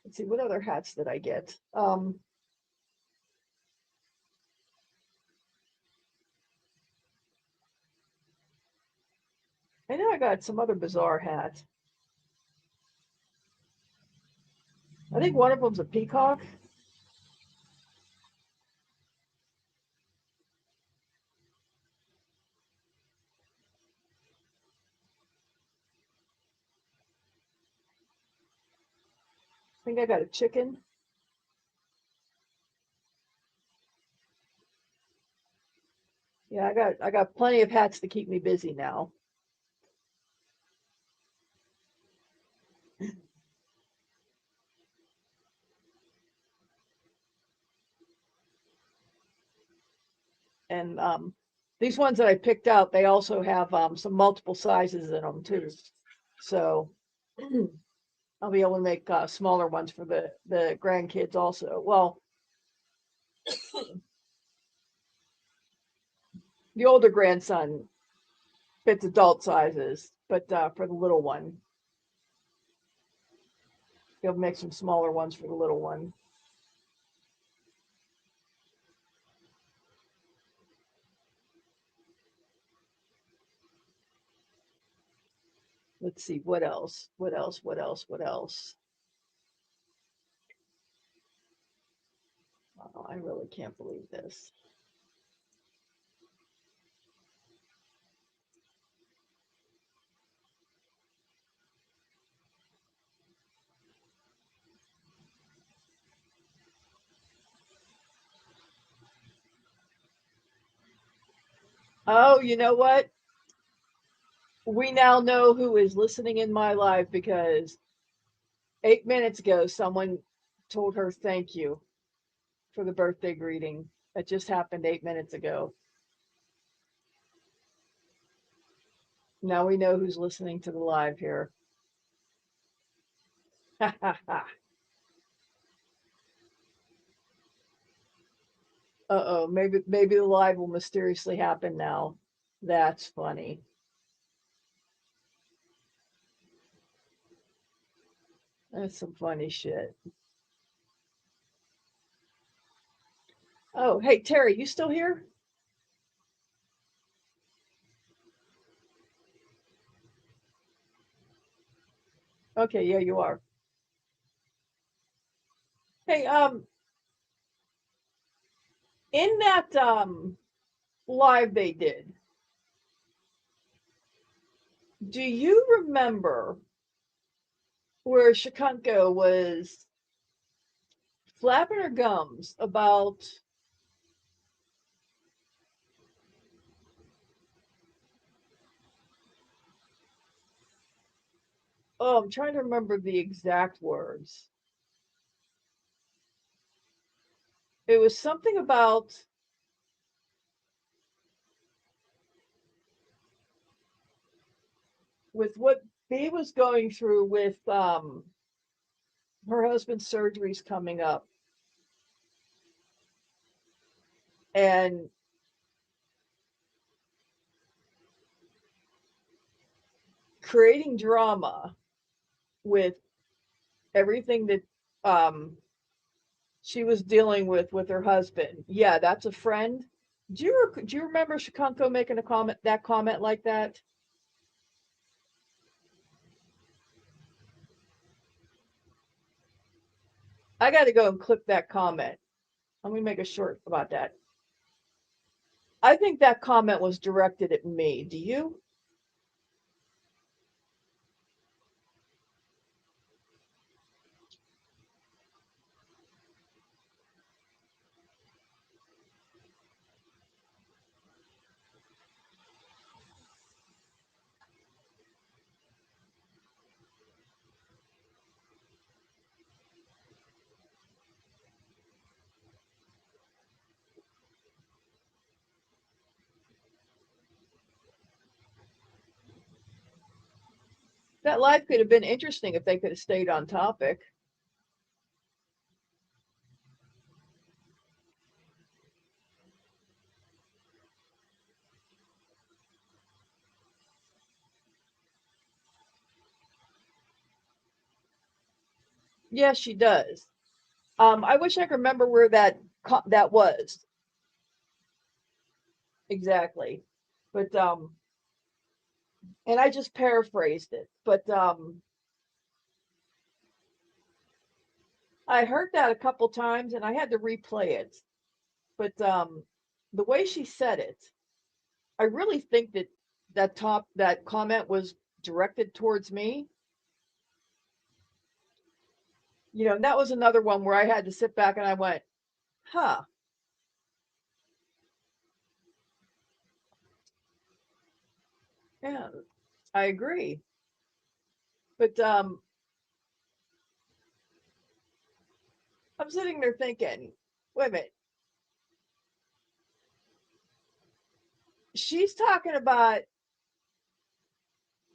Let's see, what other hats did I get? I know I got some other bizarre hat. I think one of them's a peacock. I think I got a chicken. Yeah, I got plenty of hats to keep me busy now. And these ones that I picked out, they also have some multiple sizes in them too. So I'll be able to make smaller ones for the grandkids also. Well, the older grandson fits adult sizes, but for the little one, he'll make some smaller ones for the little one. Let's see, what else? What else? What else? What else? Oh, I really can't believe this. Oh, you know what? We now know who is listening in my live because 8 minutes ago, someone told her thank you for the birthday greeting. That just happened 8 minutes ago. Now we know who's listening to the live here. Uh-oh, maybe the live will mysteriously happen now. That's funny. That's some funny shit. Oh, hey Terry, you still here? Okay, yeah, you are. Hey, in that live they did, do you remember where Shikanko was flapping her gums about I'm trying to remember the exact words. It was something about with what B was going through with her husband's surgeries coming up and creating drama with everything that um she was dealing with her husband. Yeah, that's a friend. Do you remember Shikanko making a comment like that? I got to go and clip that comment. Let me make a short about that. I think that comment was directed at me. Do you? That live could have been interesting if they could have stayed on topic. Yes, she does. I wish I could remember where that was exactly, but and I just paraphrased it. But I heard that a couple times, and I had to replay it. But the way she said it, I really think that comment was directed towards me. And that was another one where I had to sit back and I went, huh, yeah, I agree. But I'm sitting there thinking, wait a minute, she's talking about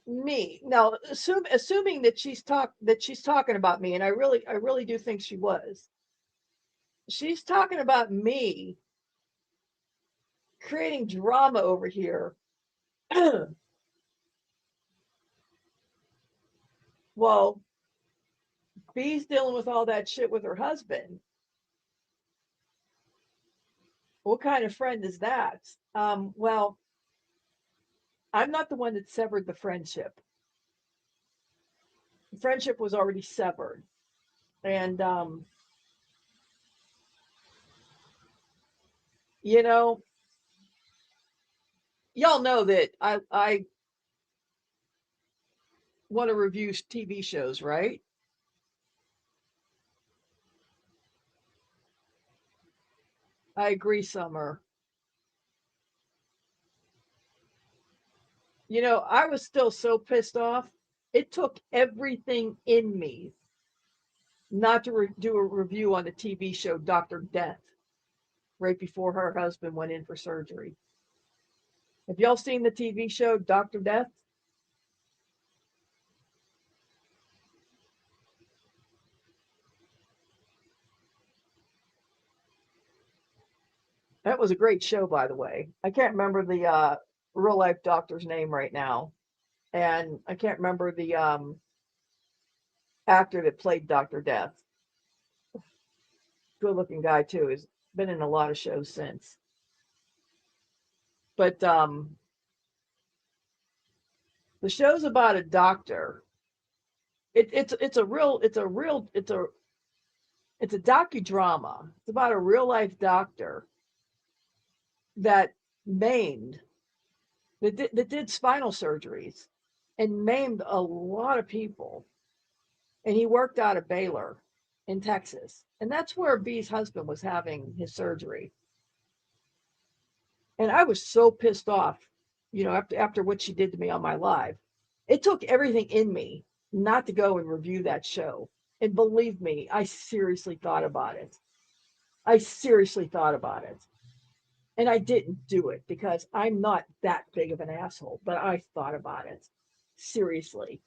me. Now, assuming that she's talking about me, and I really do think she was. She's talking about me creating drama over here. Well, B's dealing with all that shit with her husband. What kind of friend is that? Well, I'm not the one that severed the friendship. The friendship was already severed. And you know, y'all know that I want to review TV shows, right? I agree, Summer. I was still so pissed off. It took everything in me not to do a review on the TV show Dr. Death right before her husband went in for surgery. Have y'all seen the TV show Dr. Death? That was a great show, by the way. I can't remember the real life doctor's name right now, and I can't remember the actor that played Dr. Death. Good looking guy too. He's been in a lot of shows since. But the show's about a doctor. It's a docudrama. It's about a real life doctor that maimed that did spinal surgeries and maimed a lot of people. And he worked out of Baylor in Texas. And that's where B's husband was having his surgery. And I was so pissed off, after what she did to me on my live. It took everything in me not to go and review that show. And believe me, I seriously thought about it. I seriously thought about it. And I didn't do it because I'm not that big of an asshole, but I thought about it seriously.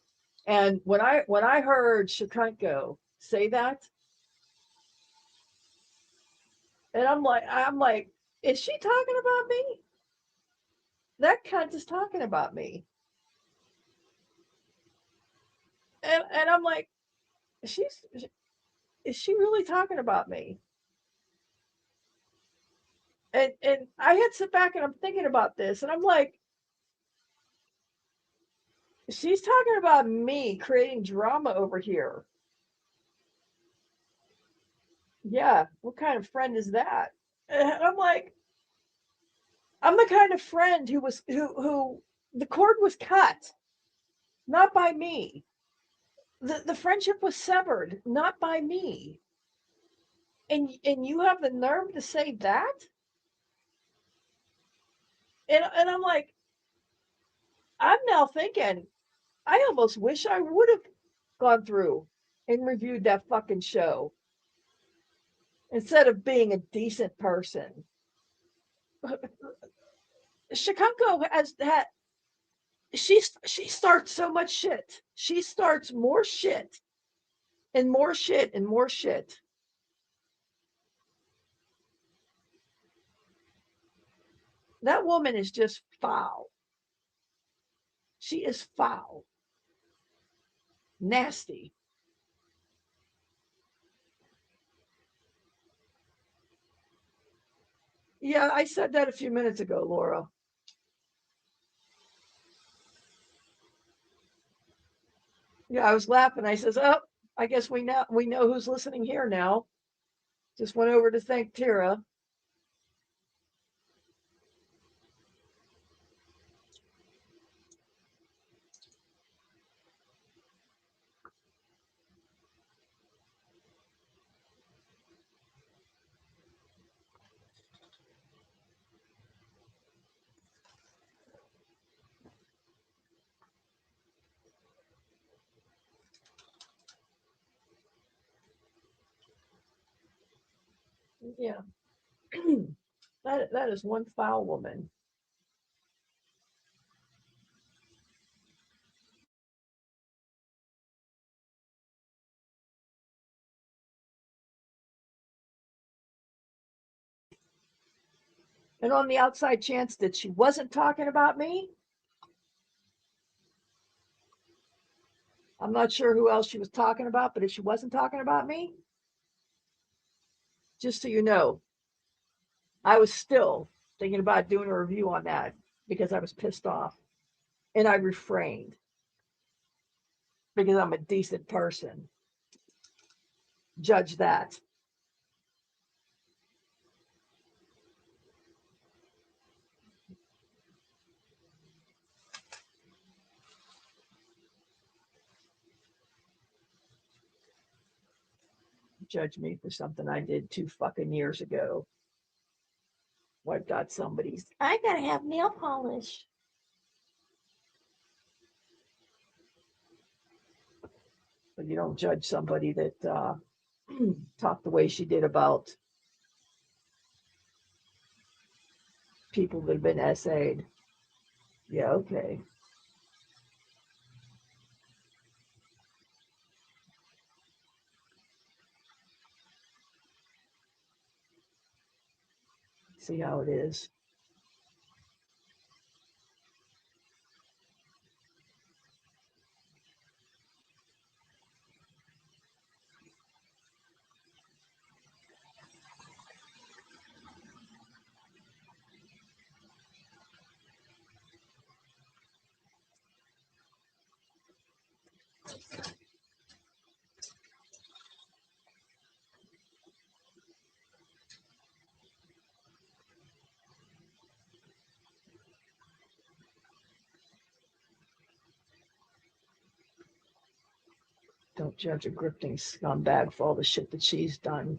And when I heard Shakunko say that, and I'm like, is she talking about me? That cunt is talking about me. And I'm like, she's is she really talking about me? And I had to sit back and I'm thinking about this, and I'm like, she's talking about me creating drama over here. Yeah, what kind of friend is that? And I'm like, I'm the kind of friend who the cord was cut, not by me. The friendship was severed, not by me. And you have the nerve to say that? And I'm like, I'm now thinking, I almost wish I would have gone through and reviewed that fucking show instead of being a decent person. Chicago has that. She starts so much shit. She starts more shit and more shit and more shit. That woman is just foul. She is foul, nasty. Yeah, I said that a few minutes ago, Laura. Yeah, I was laughing. I says, "Oh, I guess we know who's listening here now." Just went over to thank Tara. Yeah, that is one foul woman. And on the outside chance that she wasn't talking about me, I'm not sure who else she was talking about, but if she wasn't talking about me, just so you know, I was still thinking about doing a review on that because I was pissed off and I refrained because I'm a decent person. Judge that. Judge me for something I did 2 fucking years ago. Wiped out somebody's. I gotta have nail polish. But you don't judge somebody that talked the way she did about people that have been SA'd. Yeah, okay. See how it is. Don't judge a grifting scumbag for all the shit that she's done.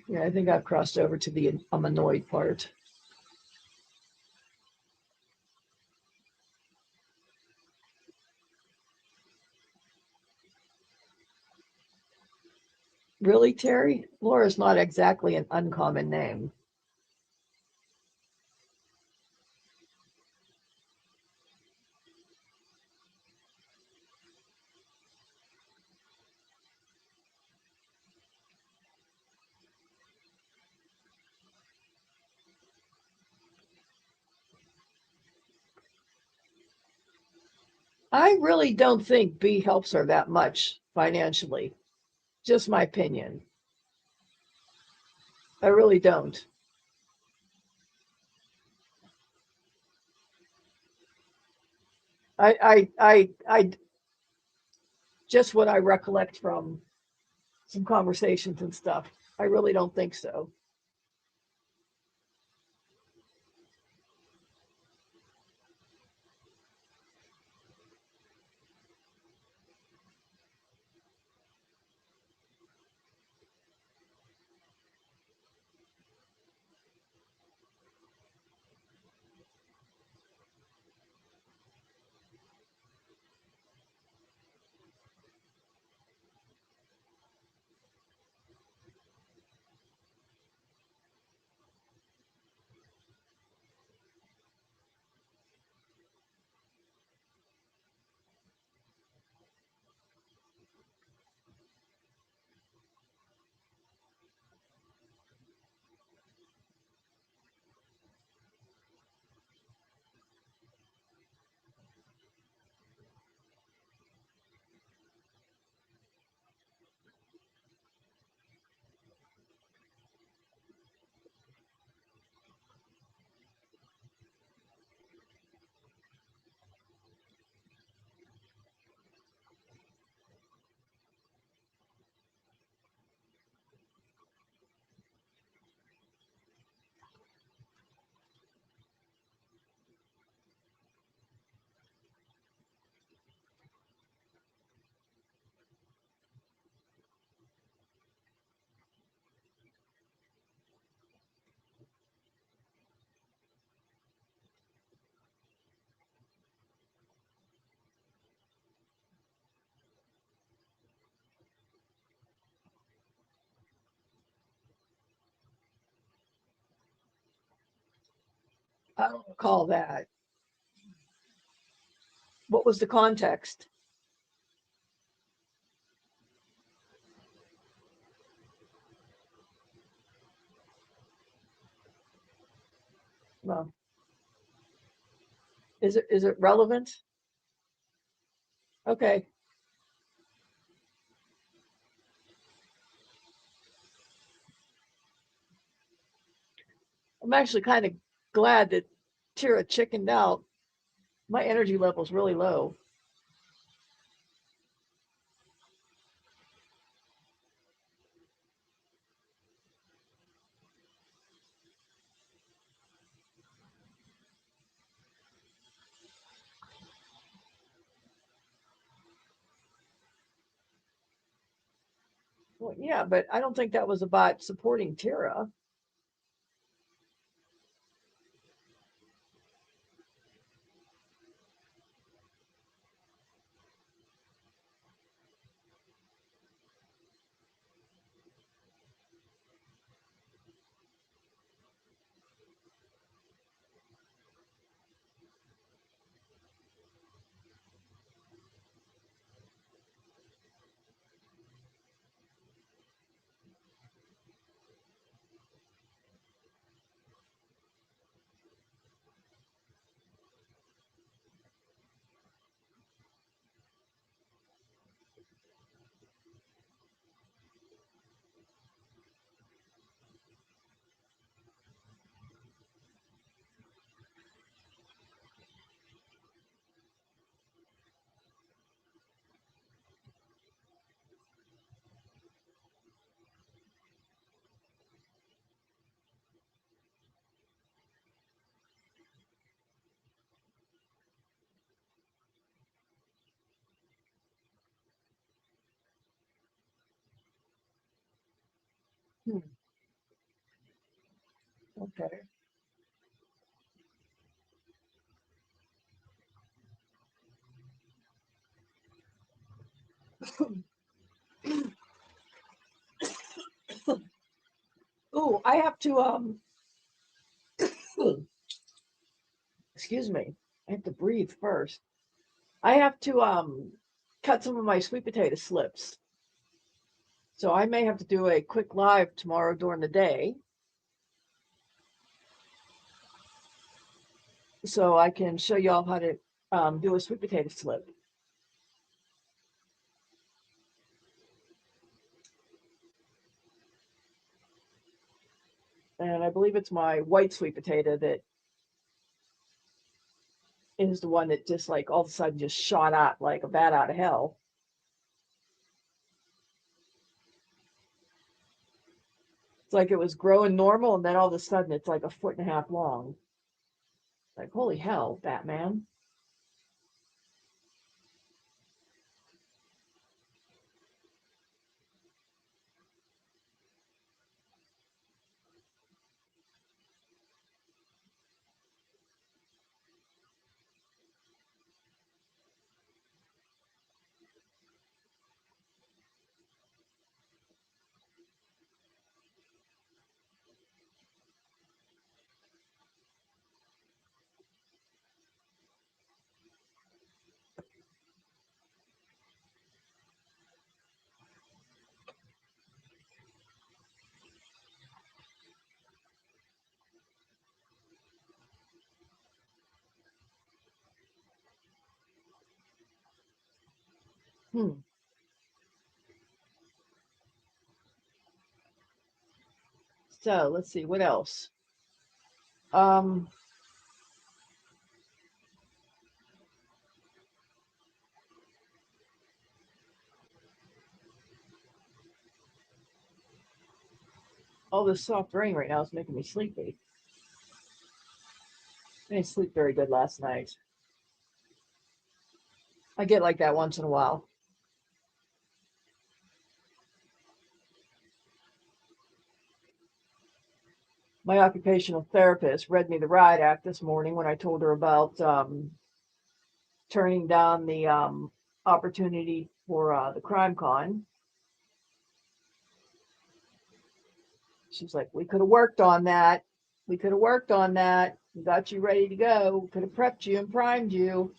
Yeah, I think I've crossed over to the I'm annoyed part. Really, Terry? Laura's not exactly an uncommon name. I really don't think B helps her that much financially. Just my opinion. I really don't. I just what I recollect from some conversations and stuff. I really don't think so. I don't recall that. What was the context? Well, is it relevant? Okay. I'm actually kind of glad that Tira chickened out. My energy level's really low. Well, yeah, but I don't think that was about supporting Tira. Hmm, okay. Oh, I have to excuse me. I have to breathe first. I have to cut some of my sweet potato slips. So I may have to do a quick live tomorrow during the day so I can show y'all how to do a sweet potato slip. And I believe it's my white sweet potato that is the one that just like all of a sudden just shot out like a bat out of hell. It's like it was growing normal and then all of a sudden it's like a foot and a half long. Like, holy hell, Batman. Hmm. So let's see what else. Um, all this soft rain right now is making me sleepy. I didn't sleep very good last night. I get like that once in a while. My occupational therapist read me the riot act this morning when I told her about turning down the opportunity for the crime con. She's like, we could have worked on that. We could have worked on that, got you ready to go, could have prepped you and primed you.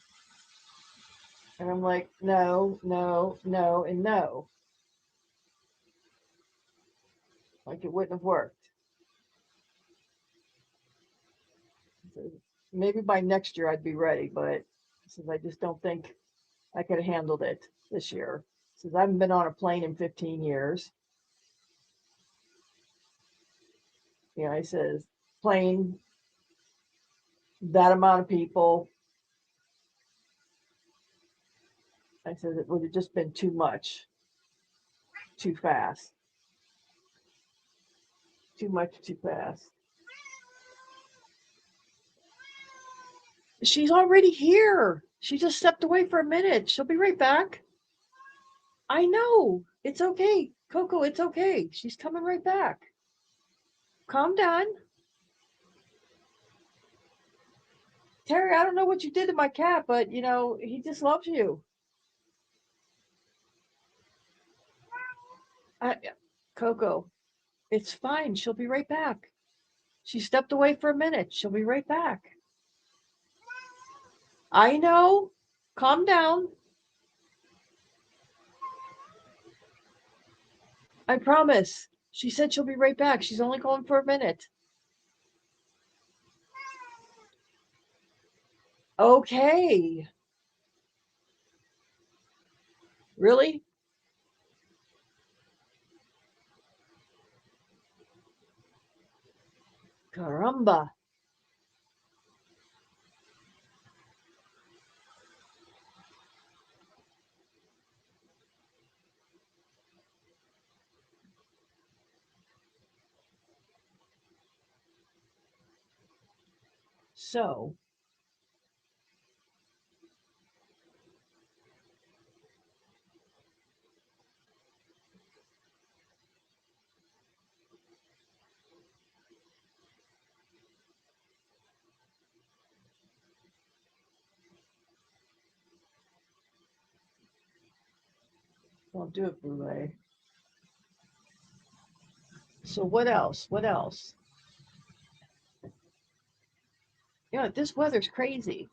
And I'm like, no, no, no, and no. Like it wouldn't have worked. Maybe by next year I'd be ready, but since I just don't think I could have handled it this year. Since I haven't been on a plane in 15 years. You know, I says, plane, that amount of people. I said it would have just been too much, too fast. Too much, too fast. She's already here. She just stepped away for a minute. She'll be right back. I know. It's okay. Coco, it's okay. She's coming right back. Calm down. Terry, I don't know what you did to my cat, but you know, he just loves you. Coco, it's fine. She'll be right back. She stepped away for a minute. She'll be right back. I know. Calm down. I promise. She said she'll be right back. She's only going for a minute. Okay. Really? Caramba. So, I'll do it, Boulay. So what else? What else? You know, this weather's crazy.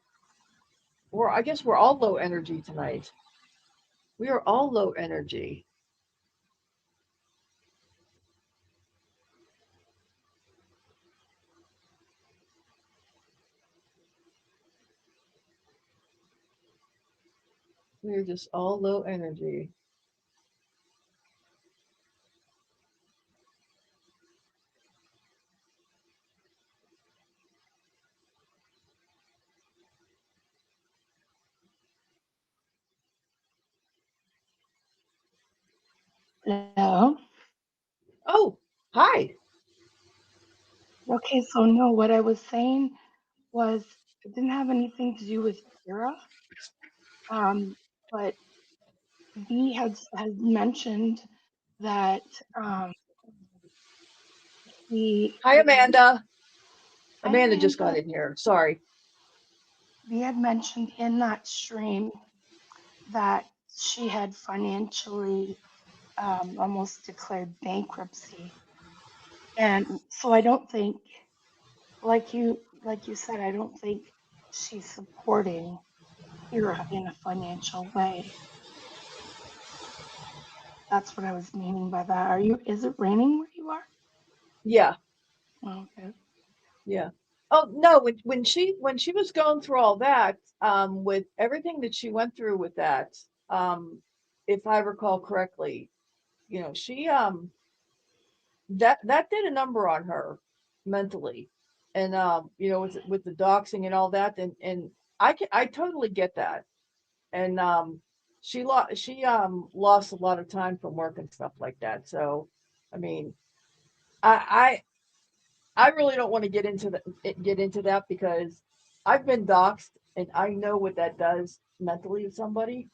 I guess we're all low energy tonight. We are all low energy. We're just all low energy.
Hello.
Oh, hi.
Okay, so no, what I was saying was it didn't have anything to do with Kira. But V has mentioned that he
Hi, Amanda.
Hi,
Amanda just
Amanda.
got in here. Sorry.
V had mentioned in that stream that she had financially almost declared bankruptcy. And so I don't think, like you said, I don't think she's supporting Kira in a financial way. That's what I was meaning by that. Is it raining where you are?
Yeah,
Oh, okay.
yeah. Oh no, when she was going through all that, with everything that she went through with that, if I recall correctly, you know, she that did a number on her mentally. And you know, with the doxing and all that, and I totally get that. And she lost a lot of time from work and stuff like that. So I mean, I I really don't want to get into that because I've been doxxed and I know what that does mentally to somebody.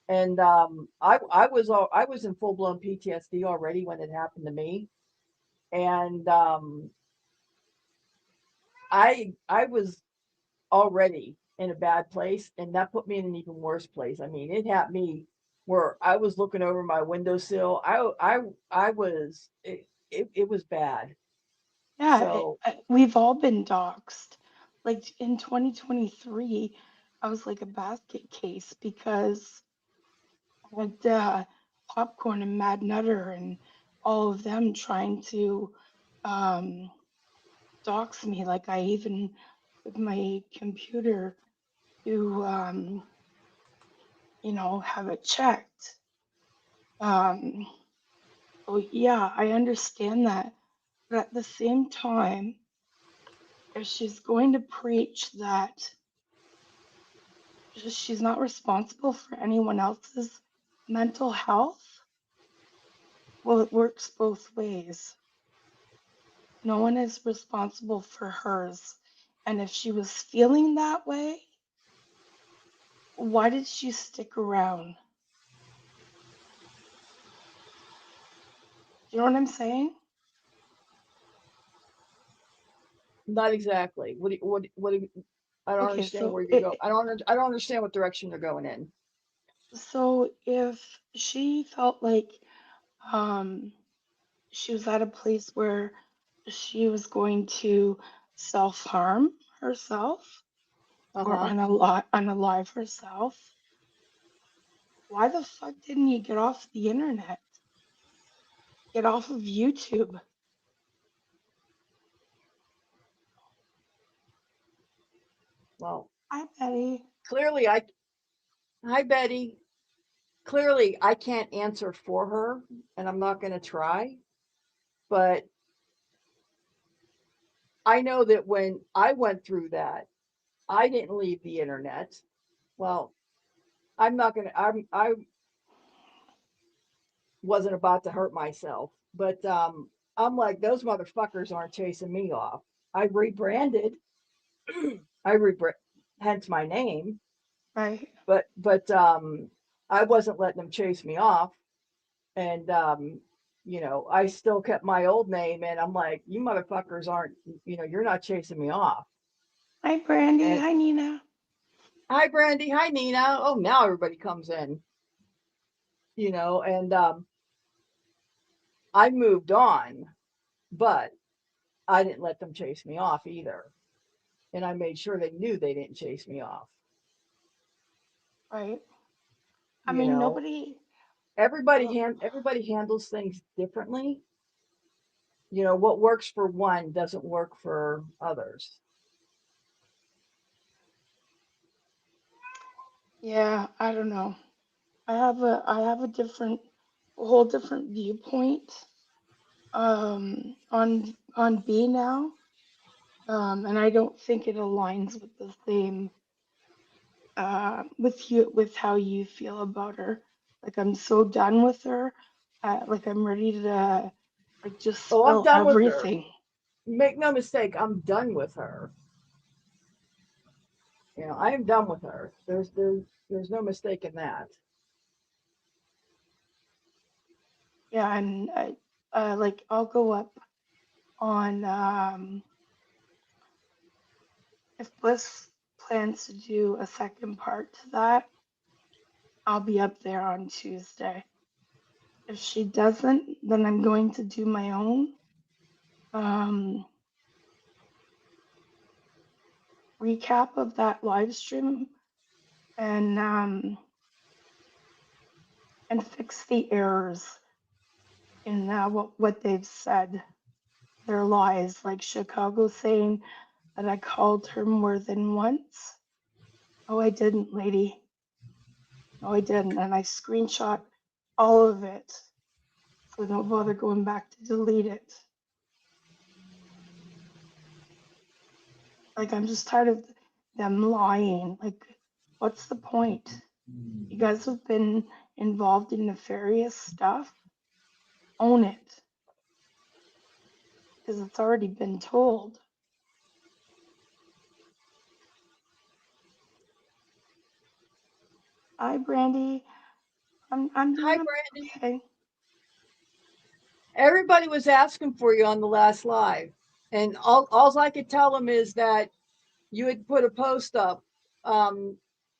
And I was in full blown PTSD already when it happened to me. And I was already in a bad place, and that put me in an even worse place. I mean, it had me where I was looking over my windowsill. I was it was bad.
Yeah,
So
we've all been doxxed. Like in 2023, I was like a basket case because I had Popcorn and Mad Nutter and all of them trying to um, dox me. Like I even with my computer to have it checked. Um, so yeah, I understand that. But at the same time, if she's going to preach that she's not responsible for anyone else's mental health, well, it works both ways. No one is responsible for hers. And if she was feeling that way, why did she stick around? Do you know what I'm saying?
not exactly. I don't
Okay,
understand
so
where you're going. I don't understand what direction they're going in.
if she felt like um she was at a place where she was going to self-harm herself or
Uh-huh.
unalive herself, why the fuck didn't you get off the internet? Get off of YouTube.
Well,
Hi, Betty.
clearly I hi Betty. Clearly I can't answer for her and I'm not going to try, but I know that when I went through that, I didn't leave the internet. Well, I'm not going to I wasn't about to hurt myself, but I'm like those motherfuckers aren't chasing me off. I rebranded. I rebrand hence my name,
Right,
but I wasn't letting them chase me off. And I still kept my old name and I'm like, you motherfuckers aren't, you're not chasing me off.
hi, Brandy.
And
Hi, Nina.
hi Brandy, hi Nina. Oh, now everybody comes in, and I moved on, but I didn't let them chase me off either. And I made sure they knew they didn't chase me off.
Right. I
You
mean,
know,
nobody.
everybody handles things differently. What works for one doesn't work for others.
Yeah, I don't know. I have a whole different viewpoint on B now. And I don't think it aligns with the same with how you feel about her. Like I'm so done with her. Like I'm ready to like just
Oh, I'm
spill
done with her.
everything.
Make no mistake, I'm done with her. I am done with her. There's no mistake in that.
Yeah, and like I'll go up on if Bliss plans to do a second part to that, I'll be up there on Tuesday. If she doesn't, then I'm going to do my own um, recap of that live stream and and fix the errors in what they've said, their lies, like Chicago saying that I called her more than once. Oh, I didn't, lady. No, I didn't. And I screenshot all of it. So don't bother going back to delete it. Like, I'm just tired of them lying. Like, what's the point? You guys have been involved in nefarious stuff. Own it. Because it's already been told. Hi, Brandy. I'm
Hi,
doing
Brandy.
okay.
Everybody was asking for you on the last live, and all I could tell them is that you had put a post up, um,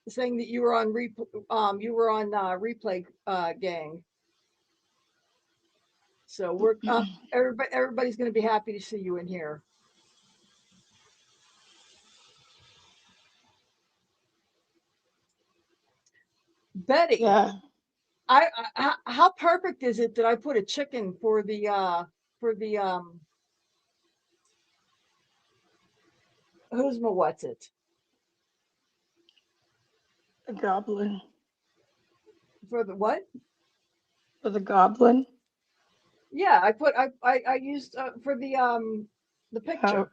saying that you were on replay gang. So we're everybody's going to be happy to see you in here. Betty,
Yeah.
how perfect is it that I put a chicken for the who's my what's it
The goblin.
for the what?
For the goblin.
Yeah, I used for the
Yeah.
picture.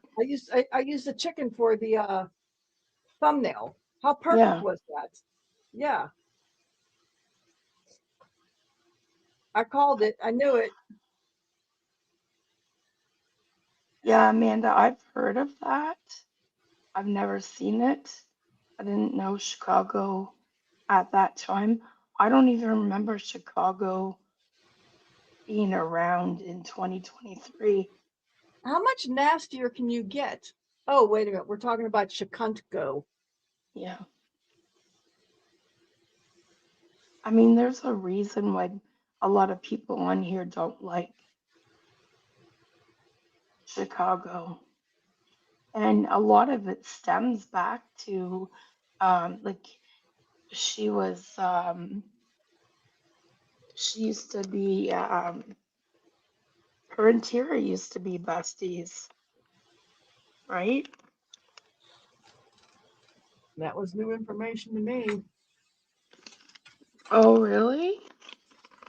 I used the chicken for the thumbnail. How perfect
Yeah.
was that? Yeah, I called it. I knew it.
Yeah, Amanda, I've heard of that. I've never seen it. I didn't know Chicago at that time. I don't even remember Chicago being around in 2023.
How much nastier can you get? Oh, wait a minute. We're talking about Chikungo.
Yeah. I mean, there's a reason why a lot of people on here don't like Chicago. And a lot of it stems back to like she was she used to be her and Tira used to be besties, right?
That was new information to me.
Oh, really?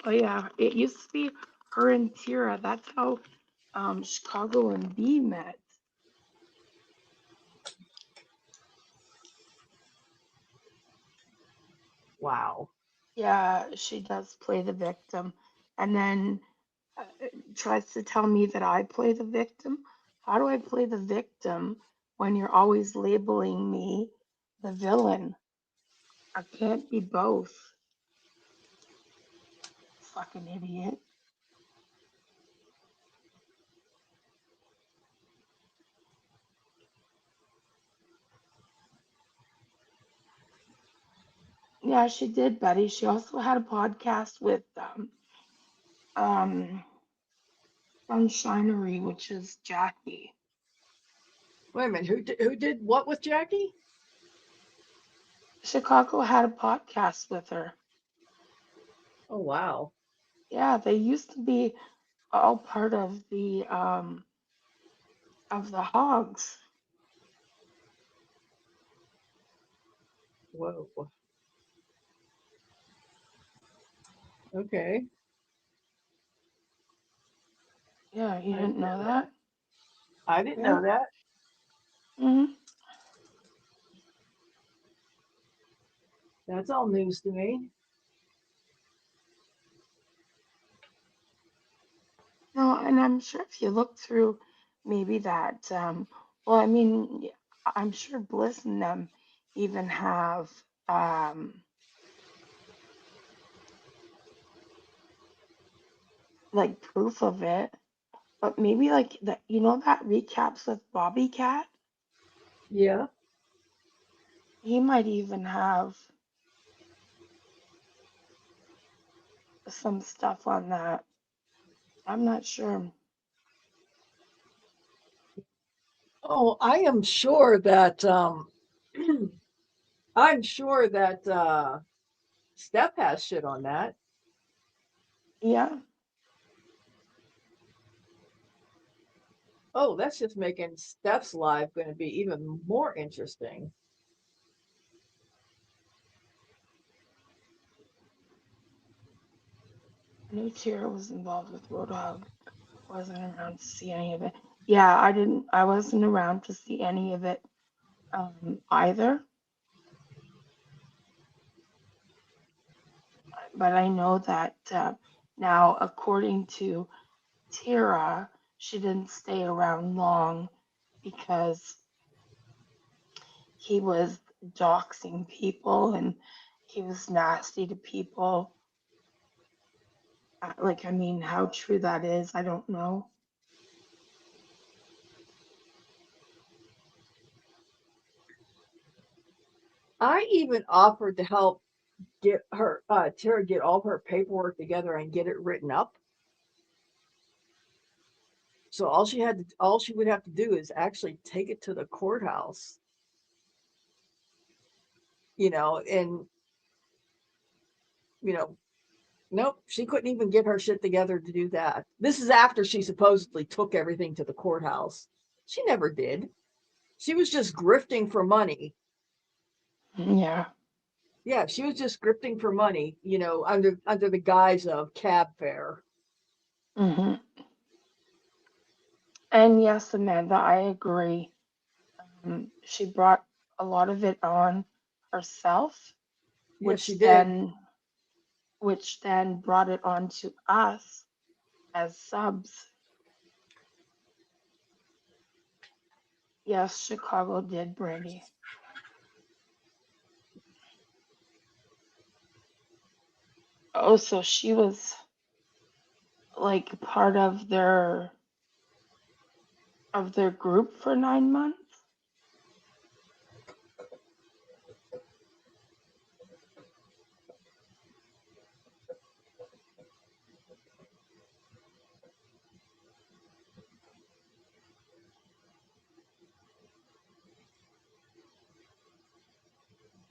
Oh, yeah. It used to be her and Tira. That's how Chicago and B met.
Wow.
Yeah, she does play the victim, and then tries to tell me that I play the victim. How do I play the victim when you're always labeling me the villain? I can't be both. Fucking idiot. Yeah, she did, Betty. She also had a podcast with um Sunshinery, which is Jackie.
Wait a minute. Who did what with Jackie?
Chicago had a podcast with her.
Oh wow.
Yeah, they used to be all part of the Hogs.
Whoa. Okay.
Yeah, you
I
didn't
didn't
know
know that.
that?
I didn't
Yeah.
know that.
hmm
That's all news to me.
No, and I'm sure if you look through maybe that, well, I mean, I'm sure Bliss and them even have um, like proof of it, but maybe like that, that recaps with Bobby Cat,
Yeah.
he might even have some stuff on that. I'm not sure.
Oh, I am sure that I'm sure that Steph has shit on that.
Yeah,
Oh, that's just making Steph's live going to be even more interesting.
I knew Tara was involved with Roadhog. Wasn't around to see any of it. Yeah, I wasn't around to see any of it either. But I know that now, according to Tara, she didn't stay around long because he was doxing people and he was nasty to people. Like, I mean, how true that is, I don't know.
I even offered to help get her Tara get all of her paperwork together and get it written up. So all she would have to do is actually take it to the courthouse, and you know, nope, she couldn't even get her shit together to do that. This is after she supposedly took everything to the courthouse. She never did. She was just grifting for money.
Yeah.
Yeah, she was just grifting for money, under the guise of cab fare.
hmm And yes, Amanda, I agree. She brought a lot of it on herself,
Yes, she
which
did.
then which then brought it on to us as subs. Yes, Chicago did, Brandy. Oh, so she was like part of their group for 9 months?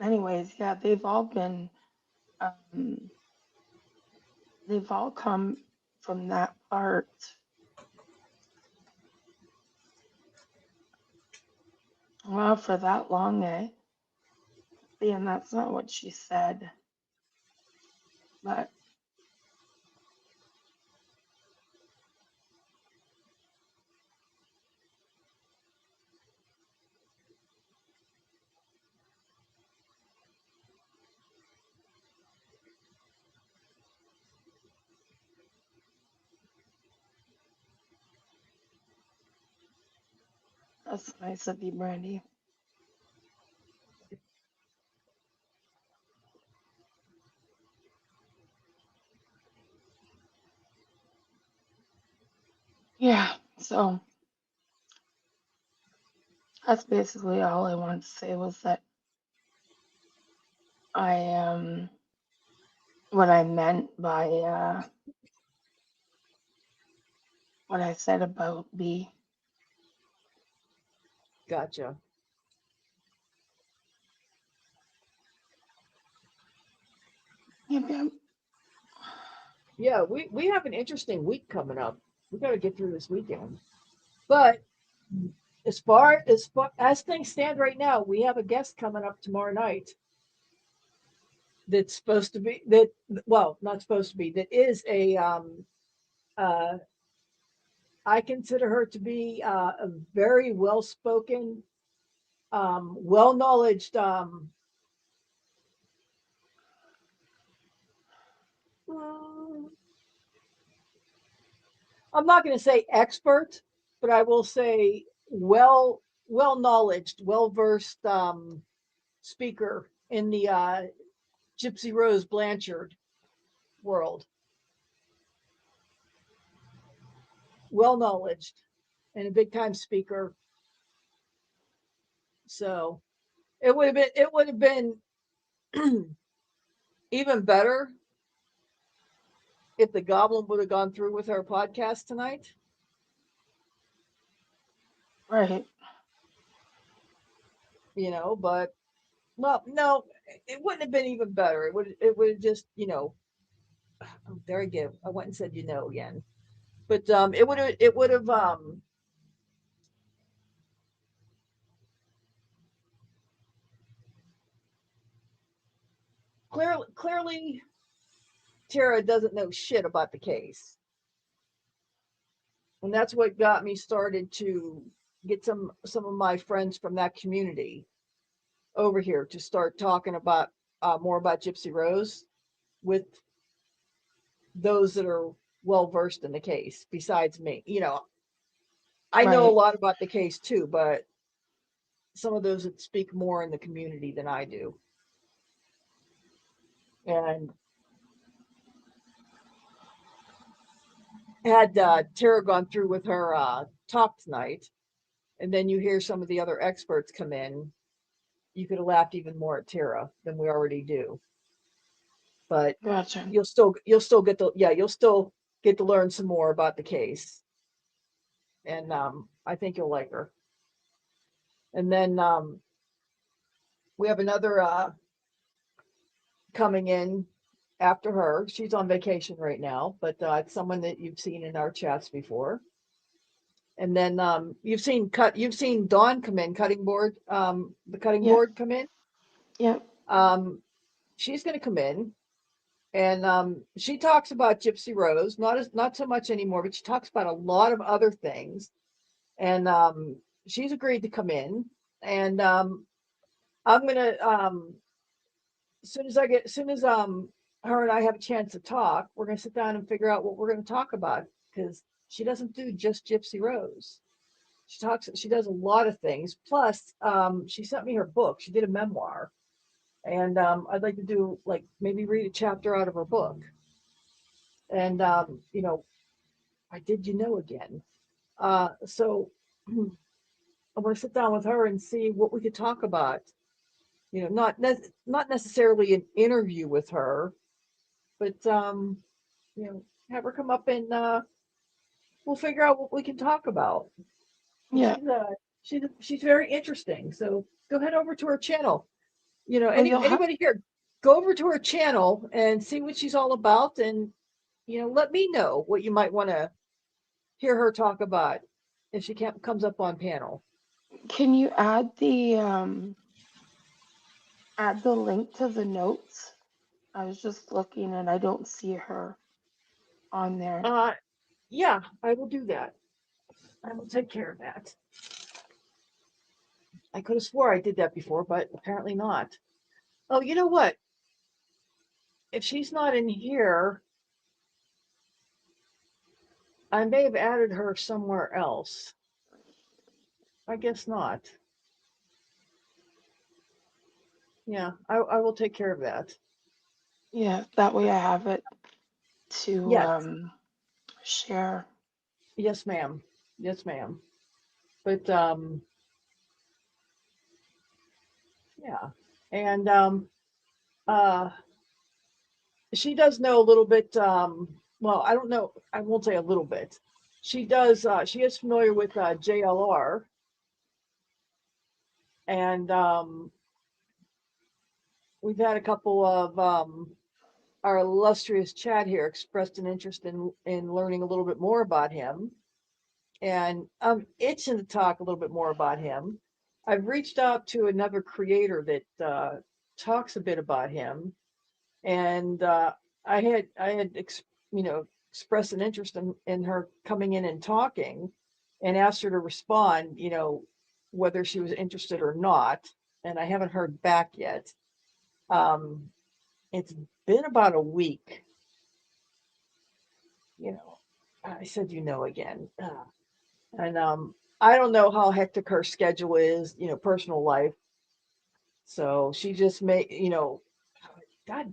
Anyways, yeah, um they've all come from that part. Well, for that long, eh? See, and that's not what she said. But that's nice of you, Brandy. Yeah, so that's basically all I wanted to say was that I what I meant by what I said about B.
Gotcha.
Yep, yep.
Yeah, we have an interesting week coming up. We got to get through this weekend. But as things stand right now, we have a guest coming up tomorrow night that's supposed to be that well, not supposed to be, that is a uh I consider her to be a very well spoken, well knowledged, mm, I'm not going to say expert, but I will say well knowledged, well versed, speaker in the Gypsy Rose Blanchard world. Well knowledged and a big time speaker. So it would have been even better if the Goblin would have gone through with our podcast tonight.
Right.
But well, no, it wouldn't have been even better. It would have just, oh, there again, I went and said again. But it would have clearly Tara doesn't know shit about the case. And that's what got me started to get some of my friends from that community over here to start talking about more about Gypsy Rose with those that are well versed in the case besides me. I know a
Right.
lot about the case too, but some of those that speak more in the community than I do. And had Tara gone through with her talk tonight, and then you hear some of the other experts come in, you could have laughed even more at Tara than we already do. But
Gotcha.
you'll still get to learn some more about the case. and I think you'll like her. And then we have another coming in after her. She's on vacation right now, but it's someone that you've seen in our chats before. And then you've seen Dawn come in, the cutting
Yeah.
board come in.
Yep.
She's going to come in, and she talks about Gypsy Rose, not so much anymore, but she talks about a lot of other things. And she's agreed to come in, and I'm gonna as soon as her and I have a chance to talk, we're gonna sit down and figure out what we're gonna talk about, because she doesn't do just Gypsy Rose. She does a lot of things. Plus, she sent me her book. She did a memoir, and I'd like to do, like, maybe read a chapter out of her book. And I did, again. So I want to sit down with her and see what we could talk about. Not necessarily an interview with her, but have her come up, and we'll figure out what we can talk about.
Yeah.
She's very interesting. So go head over to her channel.
Well, you'll have
Anybody here, go over to her channel and see what she's all about, and let me know what you might want to hear her talk about if she comes up on panel.
Can you add the link to the notes? I was just looking and I don't see her on there.
Yeah, I will do that. I will take care of that. I could have swore I did that before, but apparently not. Oh, you know what? If she's not in here, I may have added her somewhere else. I guess not. Yeah, I will take care of that.
Yeah, that way I have it to
Yes.
share.
Yes, ma'am. Yes, ma'am. But yeah. And uh she does know a little bit, well, I don't know, I won't say a little bit. She is familiar with JLR, and we've had a couple of our illustrious chat here expressed an interest in learning a little bit more about him, and I'm itching to talk a little bit more about him. I've reached out to another creator that talks a bit about him, and I had expressed an interest in her coming in and talking, and asked her to respond, whether she was interested or not, and I haven't heard back yet. It's been about a week. I said, again. And I don't know how hectic her schedule is, personal life. So she just God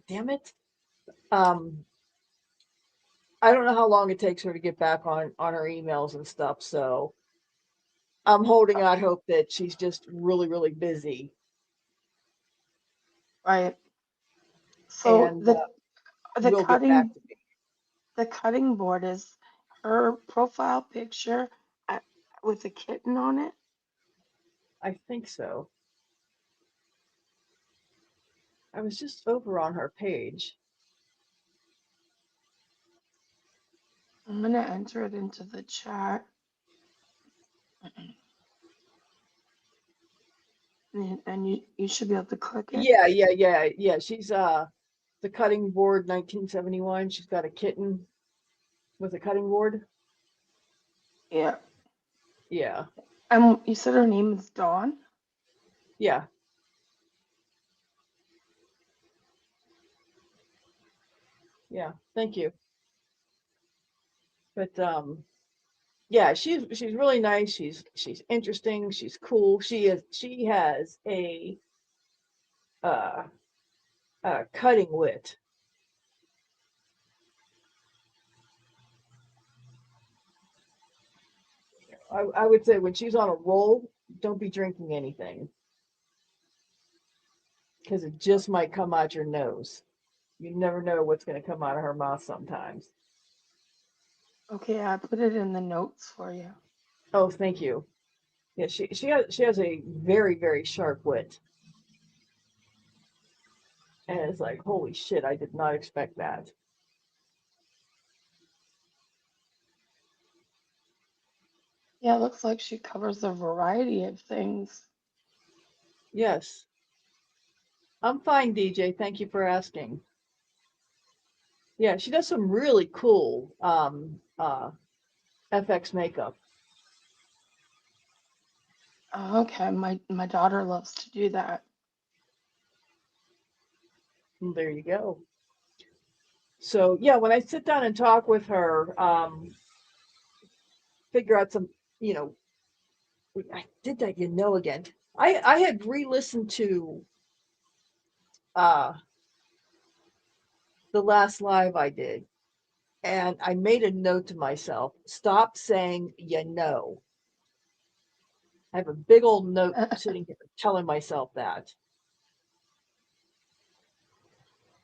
damn it. I don't know how long it takes her to get back on her emails and stuff. So I'm holding out hope that she's just really, really busy.
Right. So
And
the
will get back to me.
the cutting board is her profile picture with a kitten on it.
I think so. I was just over on her page.
I'm gonna enter it into the chat. And you should be able to click it.
Yeah. She's the cutting board 1971. She's got a kitten with a cutting board.
Yeah.
Yeah.
You said her name is Dawn?
Yeah. Yeah. Thank you. But yeah, she's really nice. She's interesting. She's cool. She has uh a cutting wit. I would say when she's on a roll, don't be drinking anything, because it just might come out your nose. You never know what's going to come out of her mouth sometimes.
Okay, I put it in the notes for you.
Oh, thank you. Yeah, she has a very, very sharp wit. And it's like, holy shit, I did not expect that.
Yeah, it looks like she covers a variety of things.
Yes. I'm fine, DJ. Thank you for asking. Yeah, she does some really cool FX makeup.
Oh, okay, my daughter loves to do that.
And there you go. So yeah, when I sit down and talk with her, figure out some, you know, I did that, again. I had re-listened to uh the last live I did, and I made a note to myself, stop saying I have a big old note sitting here telling myself that.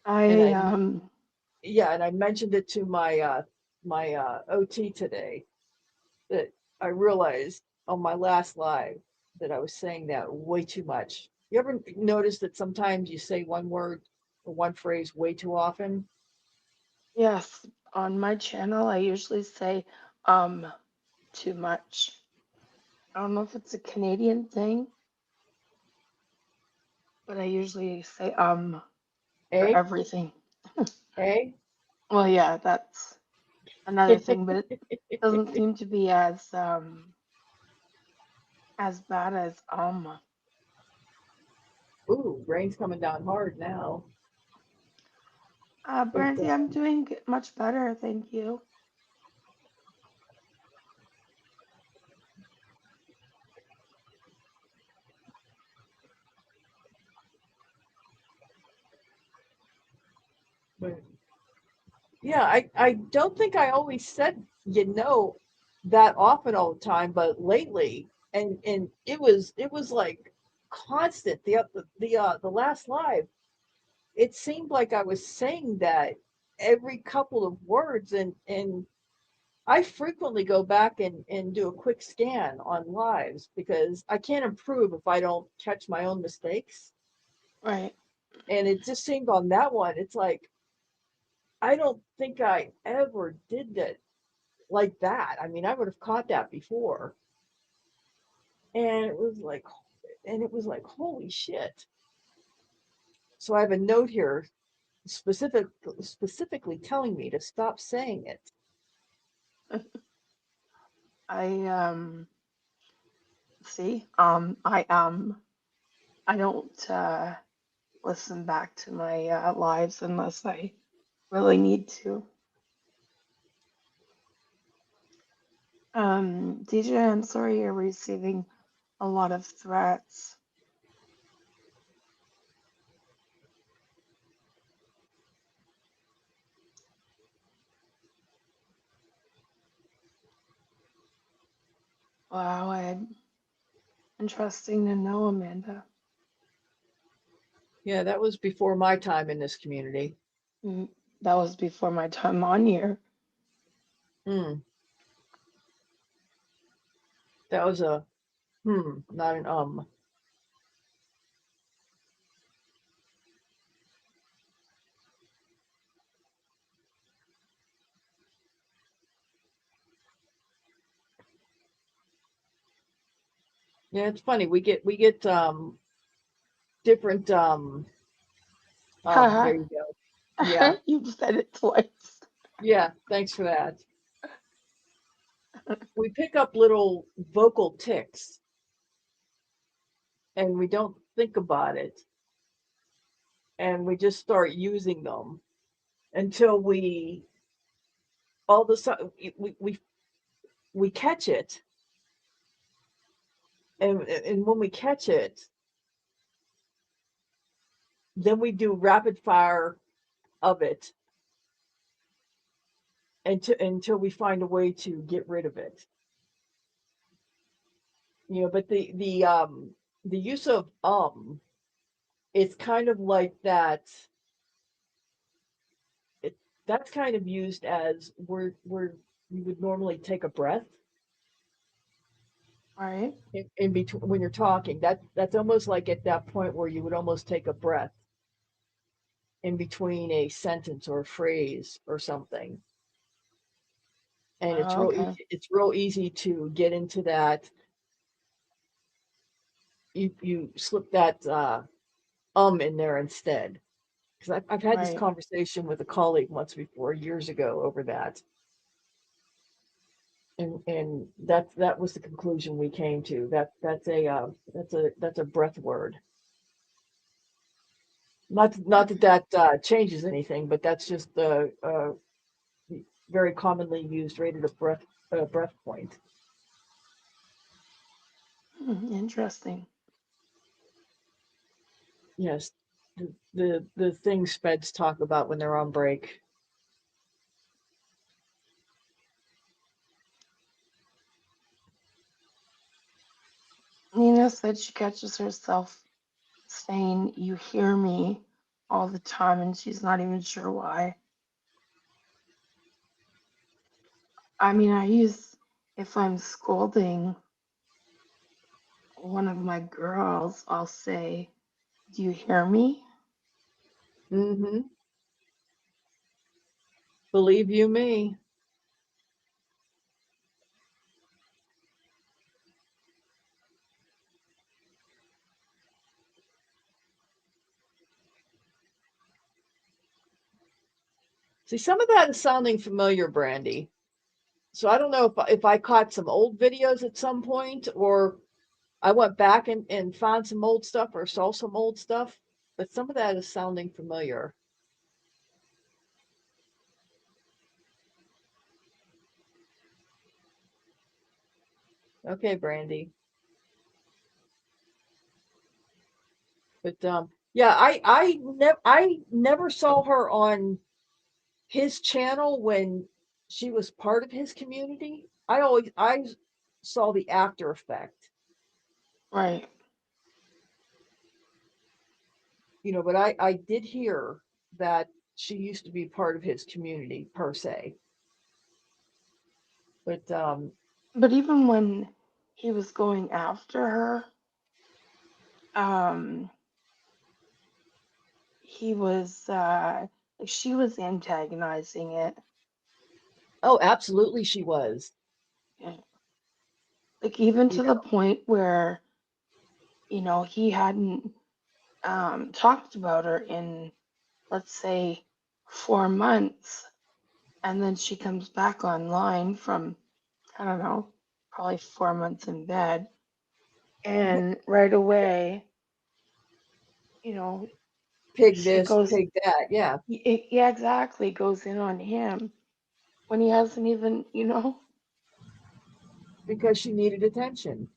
And
I
I yeah, and I mentioned it to my OT today, that I realized on my last live that I was saying that way too much. You ever notice that sometimes you say one word or one phrase way too often?
yes, on my channel I usually say um too much. I don't know if it's a Canadian thing, but I usually say for
Eh?
everything.
Eh?
Well, yeah, that's another thing, but it doesn't seem to be as bad as
Ooh, rain's coming down hard now. But
Brandy, I'm doing much better, thank you.
but yeah, I don't think I always said that often all the time, but lately, and it was like constant. The last live, it seemed like I was saying that every couple of words, and I frequently go back and do a quick scan on lives because I can't improve if I don't catch my own mistakes.
Right.
And it just seemed on that one, it's like I don't think I ever did that like that. I mean, I would have caught that before. And it was like, holy shit. So I have a note here specifically telling me to stop saying it.
I see. I don't listen back to my lives unless I really need to. DJ, I'm sorry you're receiving a lot of threats. Wow, interesting to know, Amanda.
Yeah, that was before my time in this community.
Mm, that was before my time on here.
Hmm. That was a not an. Yeah, it's funny. We get different there
Haha,
you go. Yeah.
you've said it twice.
Yeah, thanks for that. We pick up little vocal ticks and we don't think about it, and we just start using them until we all of a sudden we catch it, and when we catch it, then we do rapid fire of it until we find a way to get rid of it. But the use of it's kind of like that. It that's kind of used as where you would normally take a breath.
Right.
in between when you're talking. That's almost like at that point where you would almost take a breath in between a sentence or a phrase or something. And
Oh, okay.
it's real easy to get into that. You slip that in there instead. Because I've had this
Right.
conversation with a colleague once before, years ago, over that. And that was the conclusion we came to. That's a breath word. Not that changes anything, but that's just the very commonly used rated breath point.
Interesting.
Yes, the things feds talk about when they're on break.
Nina said she catches herself saying, "You hear me," all the time, and she's not even sure why. I mean, if I'm scolding one of my girls, I'll say, "Do you hear me?"
Mm-hmm. Believe you me. See, some of that is sounding familiar, Brandy. So I don't know if I caught some old videos at some point, or I went back and found some old stuff or saw some old stuff, but some of that is sounding familiar. Okay, Brandy. But yeah, I never saw her on his channel when she was part of his community. I saw the after effect,
Right.
but I did hear that she used to be part of his community per se. But
But even when he was going after her, um, he was like she was antagonizing it.
oh, absolutely, she was.
Yeah. Like even
You
to the point where, he hadn't talked about her in, let's say, 4 months, and then she comes back online from, I don't know, probably 4 months in bed, and right away, you know,
pig
she
this,
goes,
pig that. Yeah,
yeah, exactly, goes in on him when he hasn't even,
because she needed attention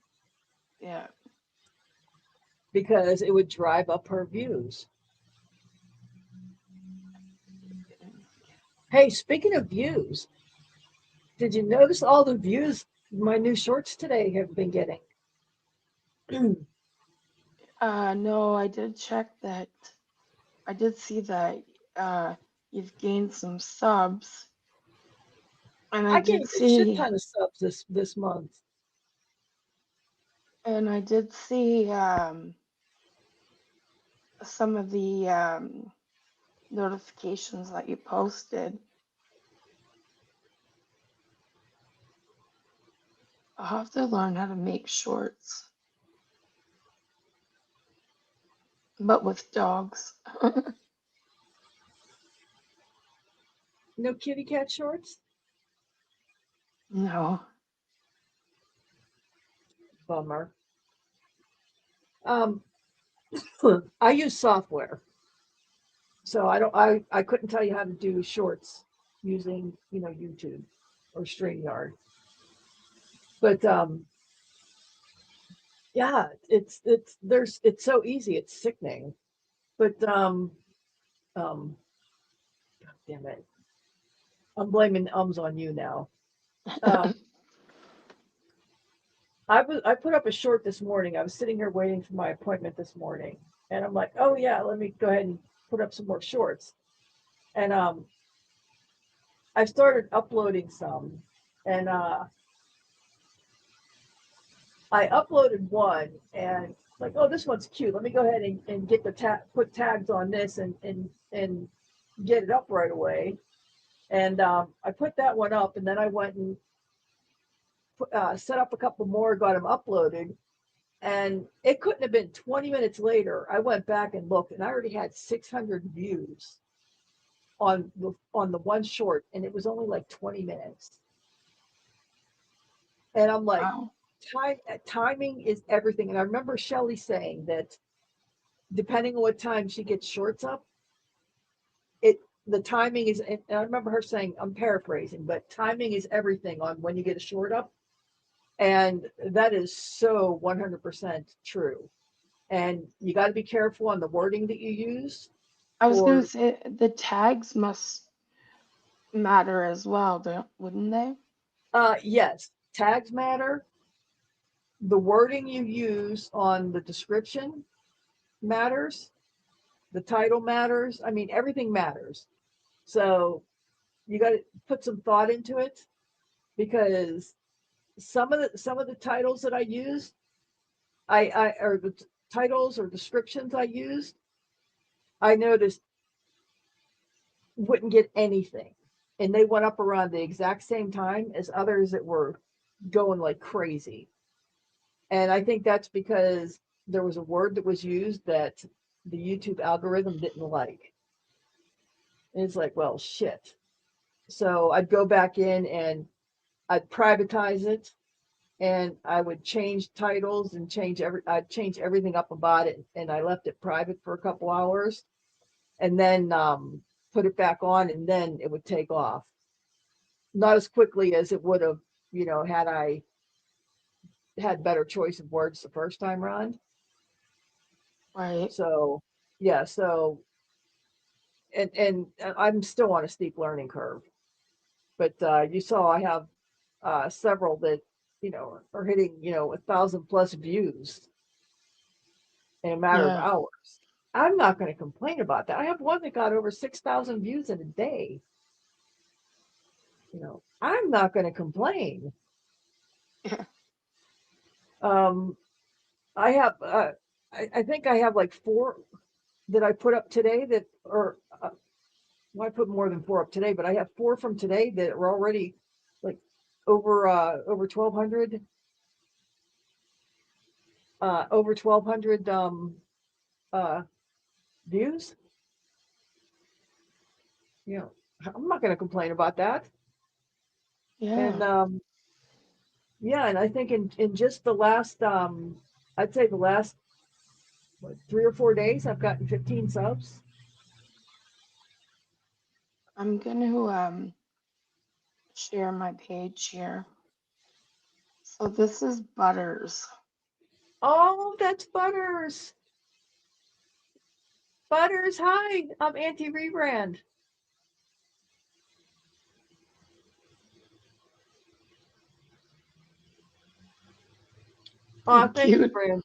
yeah.
because it would drive up her views. Hey, speaking of views, did you notice all the views my new shorts today have been getting?
No, I did check that. I did see that uh, you've gained some subs, and I
I
did
gained a shit
see,
ton of subs this month.
and I did see some of the notifications that you posted. I'll have to learn how to make shorts, but with dogs.
No kitty cat shorts?
No.
Bummer. Um, I use software, so I couldn't tell you how to do shorts using YouTube or StreamYard. But yeah, it's so easy, it's sickening. But um, God damn it, I'm blaming ums on you now. Um, I put up a short this morning. I was sitting here waiting for my appointment this morning, and I'm like, oh yeah, let me go ahead and put up some more shorts. And I started uploading some, and I uploaded one and like, oh, this one's cute. Let me go ahead and get the put tags on this and get it up right away. And I put that one up, and then I went and set up a couple more, got them uploaded. And it couldn't have been 20 minutes later. I went back and looked, and I already had 600 views on the one short, and it was only like 20 minutes. And I'm like,
Wow.
timing is everything. And I remember Shelly saying that depending on what time she gets shorts up, the timing is. And I remember her saying, I'm paraphrasing, but timing is everything on when you get a short up, and that is so 100% true. And you got to be careful on the wording that you use.
I was gonna
Or
say the tags must matter as well, wouldn't they?
yes, tags matter. The wording you use on the description matters. The title matters. I mean, everything matters. So you got to put some thought into it, because some of the titles that I used, I or the titles or descriptions I used, I noticed wouldn't get anything, and they went up around the exact same time as others that were going like crazy. And I think that's because there was a word that was used that the YouTube algorithm didn't like. And it's like, well, shit. So I'd go back in and I'd privatize it, and I would change titles and I'd change everything up about it, and I left it private for a couple hours, and then put it back on, and then it would take off. Not as quickly as it would have, had I had better choice of words the first time around.
Right.
So yeah, so and I'm still on a steep learning curve, but you saw I have several that are hitting 1,000+ views in a matter of
Yeah.
hours. I'm not going to complain about that. I have one that got over 6,000 views in a day. I'm not going to complain.
Yeah.
Um, I have I think I have like four that I put up today that are well, I put more than four up today, but I have four from today that are already like over 1,200 over 1,200 uh views. I'm not going to complain about that. And
Yeah.
yeah, and I think in just the last I'd say the last 3 or 4 days I've gotten 15 subs.
I'm gonna share my page here. So this is Butters.
Oh, that's Butters. Butters, hi. I'm Auntie Rebrand. Oh, thank you,
Cute.
Brand.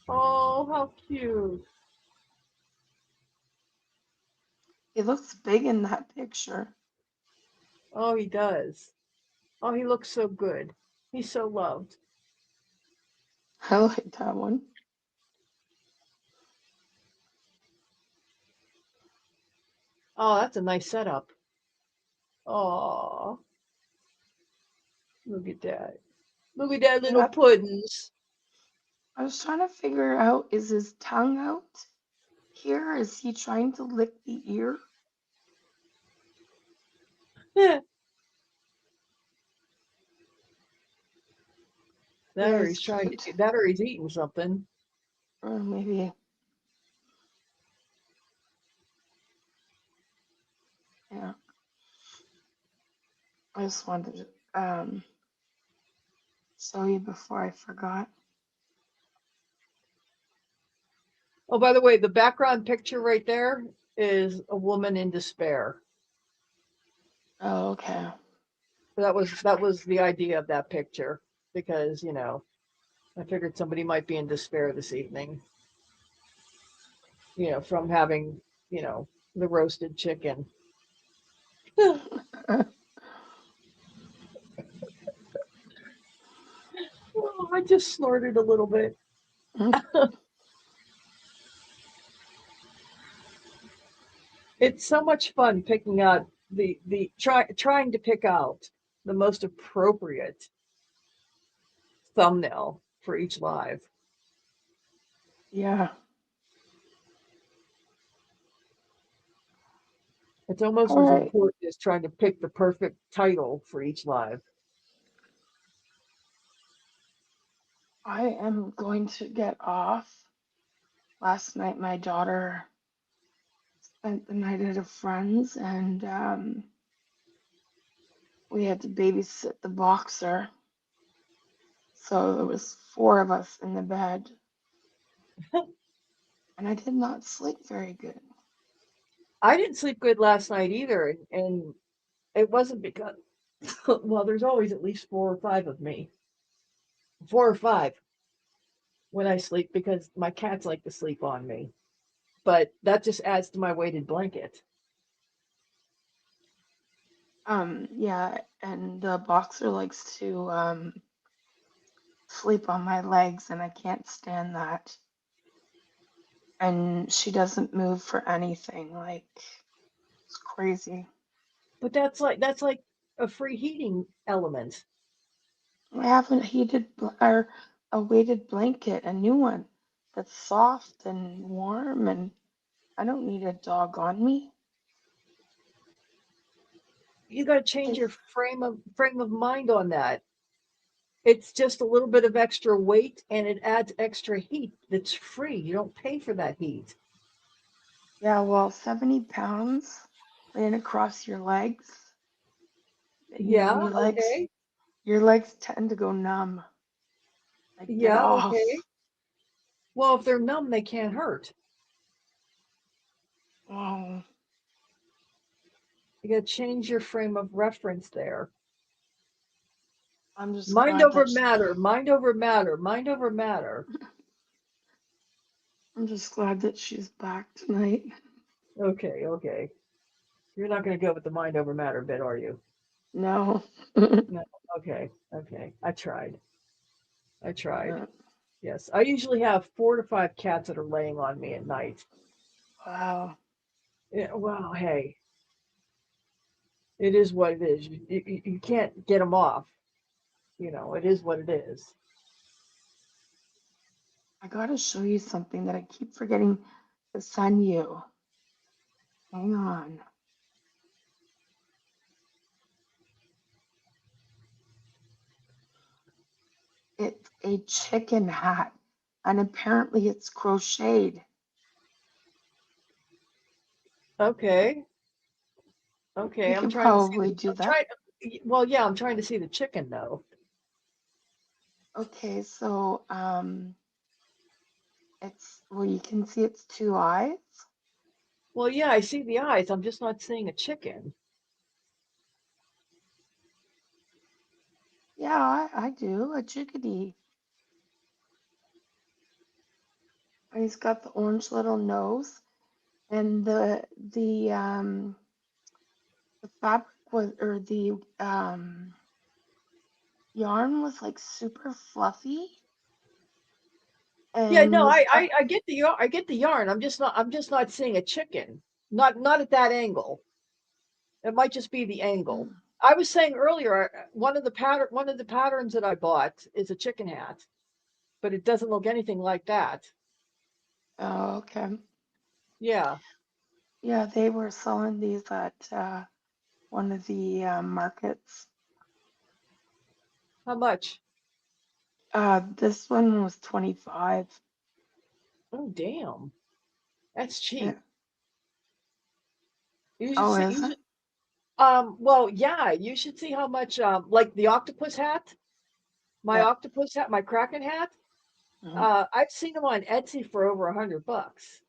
Oh, how cute.
He looks big in that picture.
Oh, he does. Oh, he looks so good. He's so loved.
I like that one.
Oh, that's a nice setup. Oh, look at that. Look at that little
Yeah.
puddings.
I was trying to figure out, is his tongue out here? Is he trying to lick the ear?
that
Yeah,
or
he's
he's trying
cute.
to, that or he's eating something.
Or maybe, yeah. I just wanted to show you before I forgot.
Oh, by the way, the background picture right there is a woman in despair.
Oh, okay.
That was the idea of that picture, because I figured somebody might be in despair this evening, from having, the roasted chicken. I just snorted a little bit. It's so much fun picking out trying to pick out the most appropriate thumbnail for each live.
Yeah.
It's almost
All
as
right.
important as trying to pick the perfect title for each live.
I am going to get off. Last night, my daughter spent the night at a friend's, and we had to babysit the boxer. So there was 4 of us in the bed, and I did not sleep very good.
I didn't sleep good last night either, and it wasn't because well, there's always at least 4 or 5 of me. 4 or 5 when I sleep because my cats like to sleep on me. But that just adds to my weighted blanket.
Yeah, and the boxer likes to sleep on my legs, and I can't stand that. And she doesn't move for anything. Like, it's crazy.
But that's like a free heating element.
I have or a weighted blanket, a new one that's soft and warm, and I don't need a dog on me.
You got to change
Like,
your frame of mind on that. It's just a little bit of extra weight and it adds extra heat that's free. You don't pay for that heat.
yeah, well, 70 pounds laying across your legs,
Yeah,
your legs,
okay.
your legs tend to go numb. Like, get
Yeah,
off.
okay. Well, if they're numb, they can't hurt.
Oh,
You got to change your frame of reference there.
I'm just
Mind
glad
over
that
matter, mind over matter, mind over matter.
I'm just glad that she's back tonight.
Okay, okay. You're not going to go with the mind over matter bit, are you?
No.
No. Okay, okay. I tried. I tried.
Yeah.
Yes. I usually have 4 to 5 cats that are laying on me at night.
Wow.
Yeah, well, hey, it is what it is. You can't get them off. It is what it is.
I gotta show you something that I keep forgetting to send you. Hang on. It's a chicken hat, and apparently it's crocheted.
Okay. Okay.
You
I'm
can
trying to see
probably
the.
do
I'm
that.
well, yeah. I'm trying to see the chicken though.
Okay, so it's well, you can see it's 2 eyes.
Well, yeah. I see the eyes. I'm just not seeing a chicken.
Yeah, I do a chickadee, and he's got the orange little nose, and the fabric was or the yarn was like super fluffy
Yeah.
and
No.
was
I get the yarn. I get the yarn. I'm just not seeing a chicken. Not at that angle. It might just be the angle. I was saying earlier, one of the patterns that I bought is a chicken hat, but it doesn't look anything like that.
oh, okay.
Yeah.
Yeah, they were selling these at one of the markets.
How much?
This one was 25.
Oh, damn. That's
Yeah.
cheap. You should
Oh,
see.
is it?
Well, yeah, you should see how much. Like the octopus hat, my
Yeah.
octopus hat, my kraken hat.
Mhm.
I've seen them on Etsy for over $100.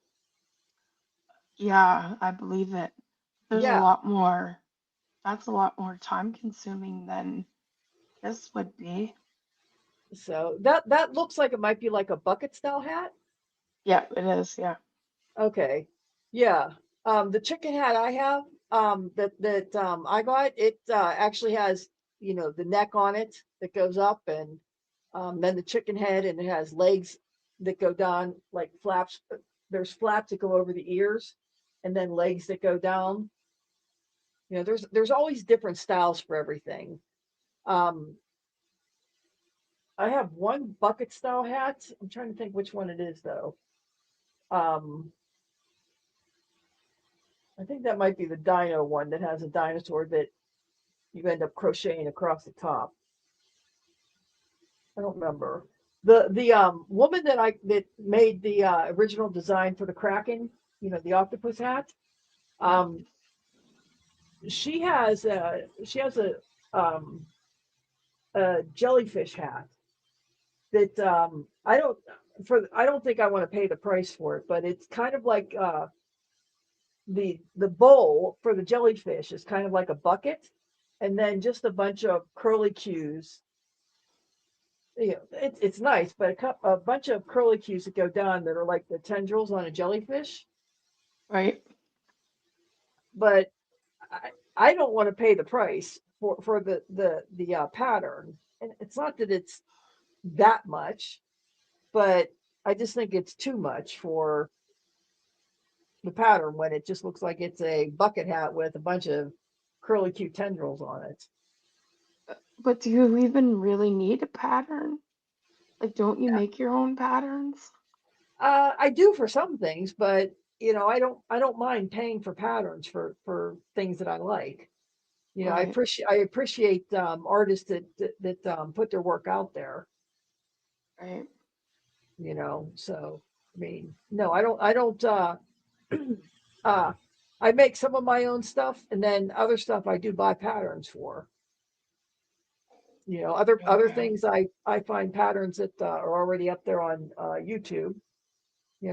Yeah, I believe it. There's a
Yeah.
lot more. That's a lot more time consuming than this would be.
So that looks like it might be like a bucket style hat.
Yeah, it is. Yeah.
Okay. Yeah. The chicken hat I have, that I got, it actually has, the neck on it that goes up, and then the chicken head, and it has legs that go down like flaps. There's flaps that go over the ears, and then legs that go down. There's always different styles for everything. Um, I have one bucket style hat. I'm trying to think which one it is though. Um, I think that might be the dino one that has a dinosaur that you end up crocheting across the top. I don't remember. The woman that made the original design for the Kraken, the octopus hat. Um, she has a jellyfish hat that I don't think I want to pay the price for it, but it's kind of like the bowl for the jellyfish is kind of like a bucket, and then just a bunch of curly cues. It's nice, but a bunch of curly cues that go down that are like the tendrils on a jellyfish.
Right.
But I don't want to pay the price for the pattern, and it's not that it's that much, but I just think it's too much for the pattern when it just looks like it's a bucket hat with a bunch of curly cute tendrils on it.
But do you even really need a pattern? Like, don't you make your own patterns?
I do for some things, but I don't mind paying for patterns for things that I like.
Right.
I appreciate artists that put their work out there.
Right.
So I mean, no, I don't. uh, I make some of my own stuff, and then other stuff I do buy patterns for. Other
Okay.
things I find patterns that are already up there on YouTube.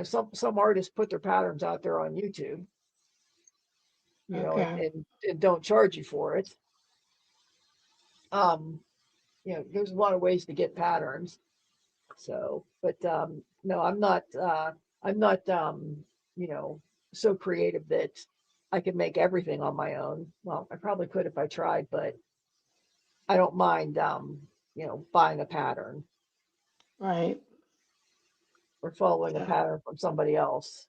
Some artists put their patterns out there on YouTube.
Okay.
And don't charge you for it. Um, there's a lot of ways to get patterns. So, but no, I'm not so creative that I could make everything on my own. Well, I probably could if I tried, but I don't mind buying a pattern
Right.
or following a
So,
pattern from somebody else.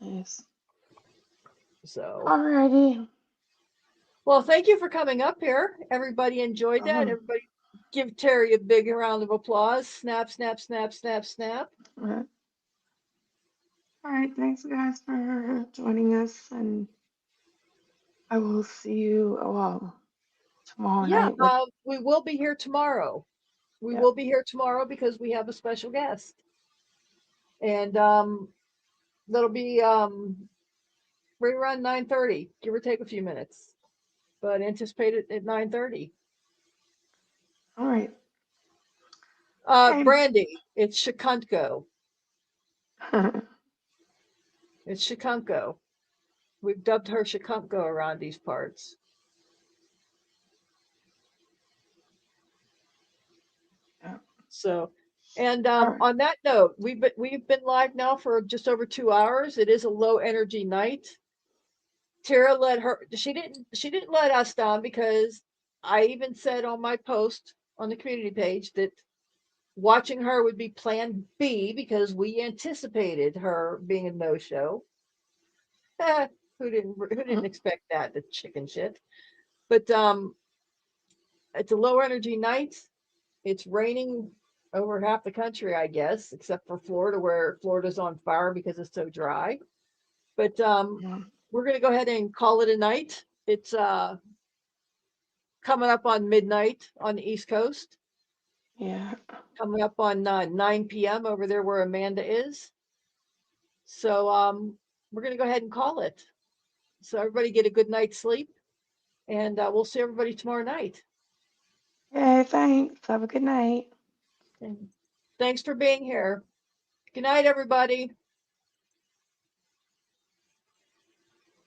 nice.
So,
Alrighty.
well, thank you for coming up here. Everybody enjoyed that.
Um,
Everybody give Terry a big round of applause. Snap, snap, snap, snap, snap.
all right. Thanks, guys, for joining us, and I will see you, well, tomorrow
Yeah,
night with,
we will be here tomorrow. We
yep.
will be here tomorrow because we have a special guest. And that'll be right around 9:30, give or take a few minutes. But anticipate it at 9:30.
All right.
Brandy, it's Shikanko. It's Shikanko. We've dubbed her Shikanko around these parts.
Yeah.
So, and
All right.
on that note, we've been live now for just over 2 hours. It is a low energy night. Tara she didn't let us down because I even said on my post on the community page that watching her would be plan B because we anticipated her being a no-show. Who didn't expect that, the chicken shit. But it's a low energy night. It's raining over half the country, I guess, except for Florida, where Florida's on fire because it's so dry. But
Yeah.
we're gonna go ahead and call it a night. It's coming up on midnight on the East Coast,
Yeah.
coming up on 9 p.m. over there where Amanda is. So we're going to go ahead and call it. So everybody get a good night's sleep, and we'll see everybody tomorrow night.
Hey, thanks. Have a good night.
And thanks for being here. Good night, everybody.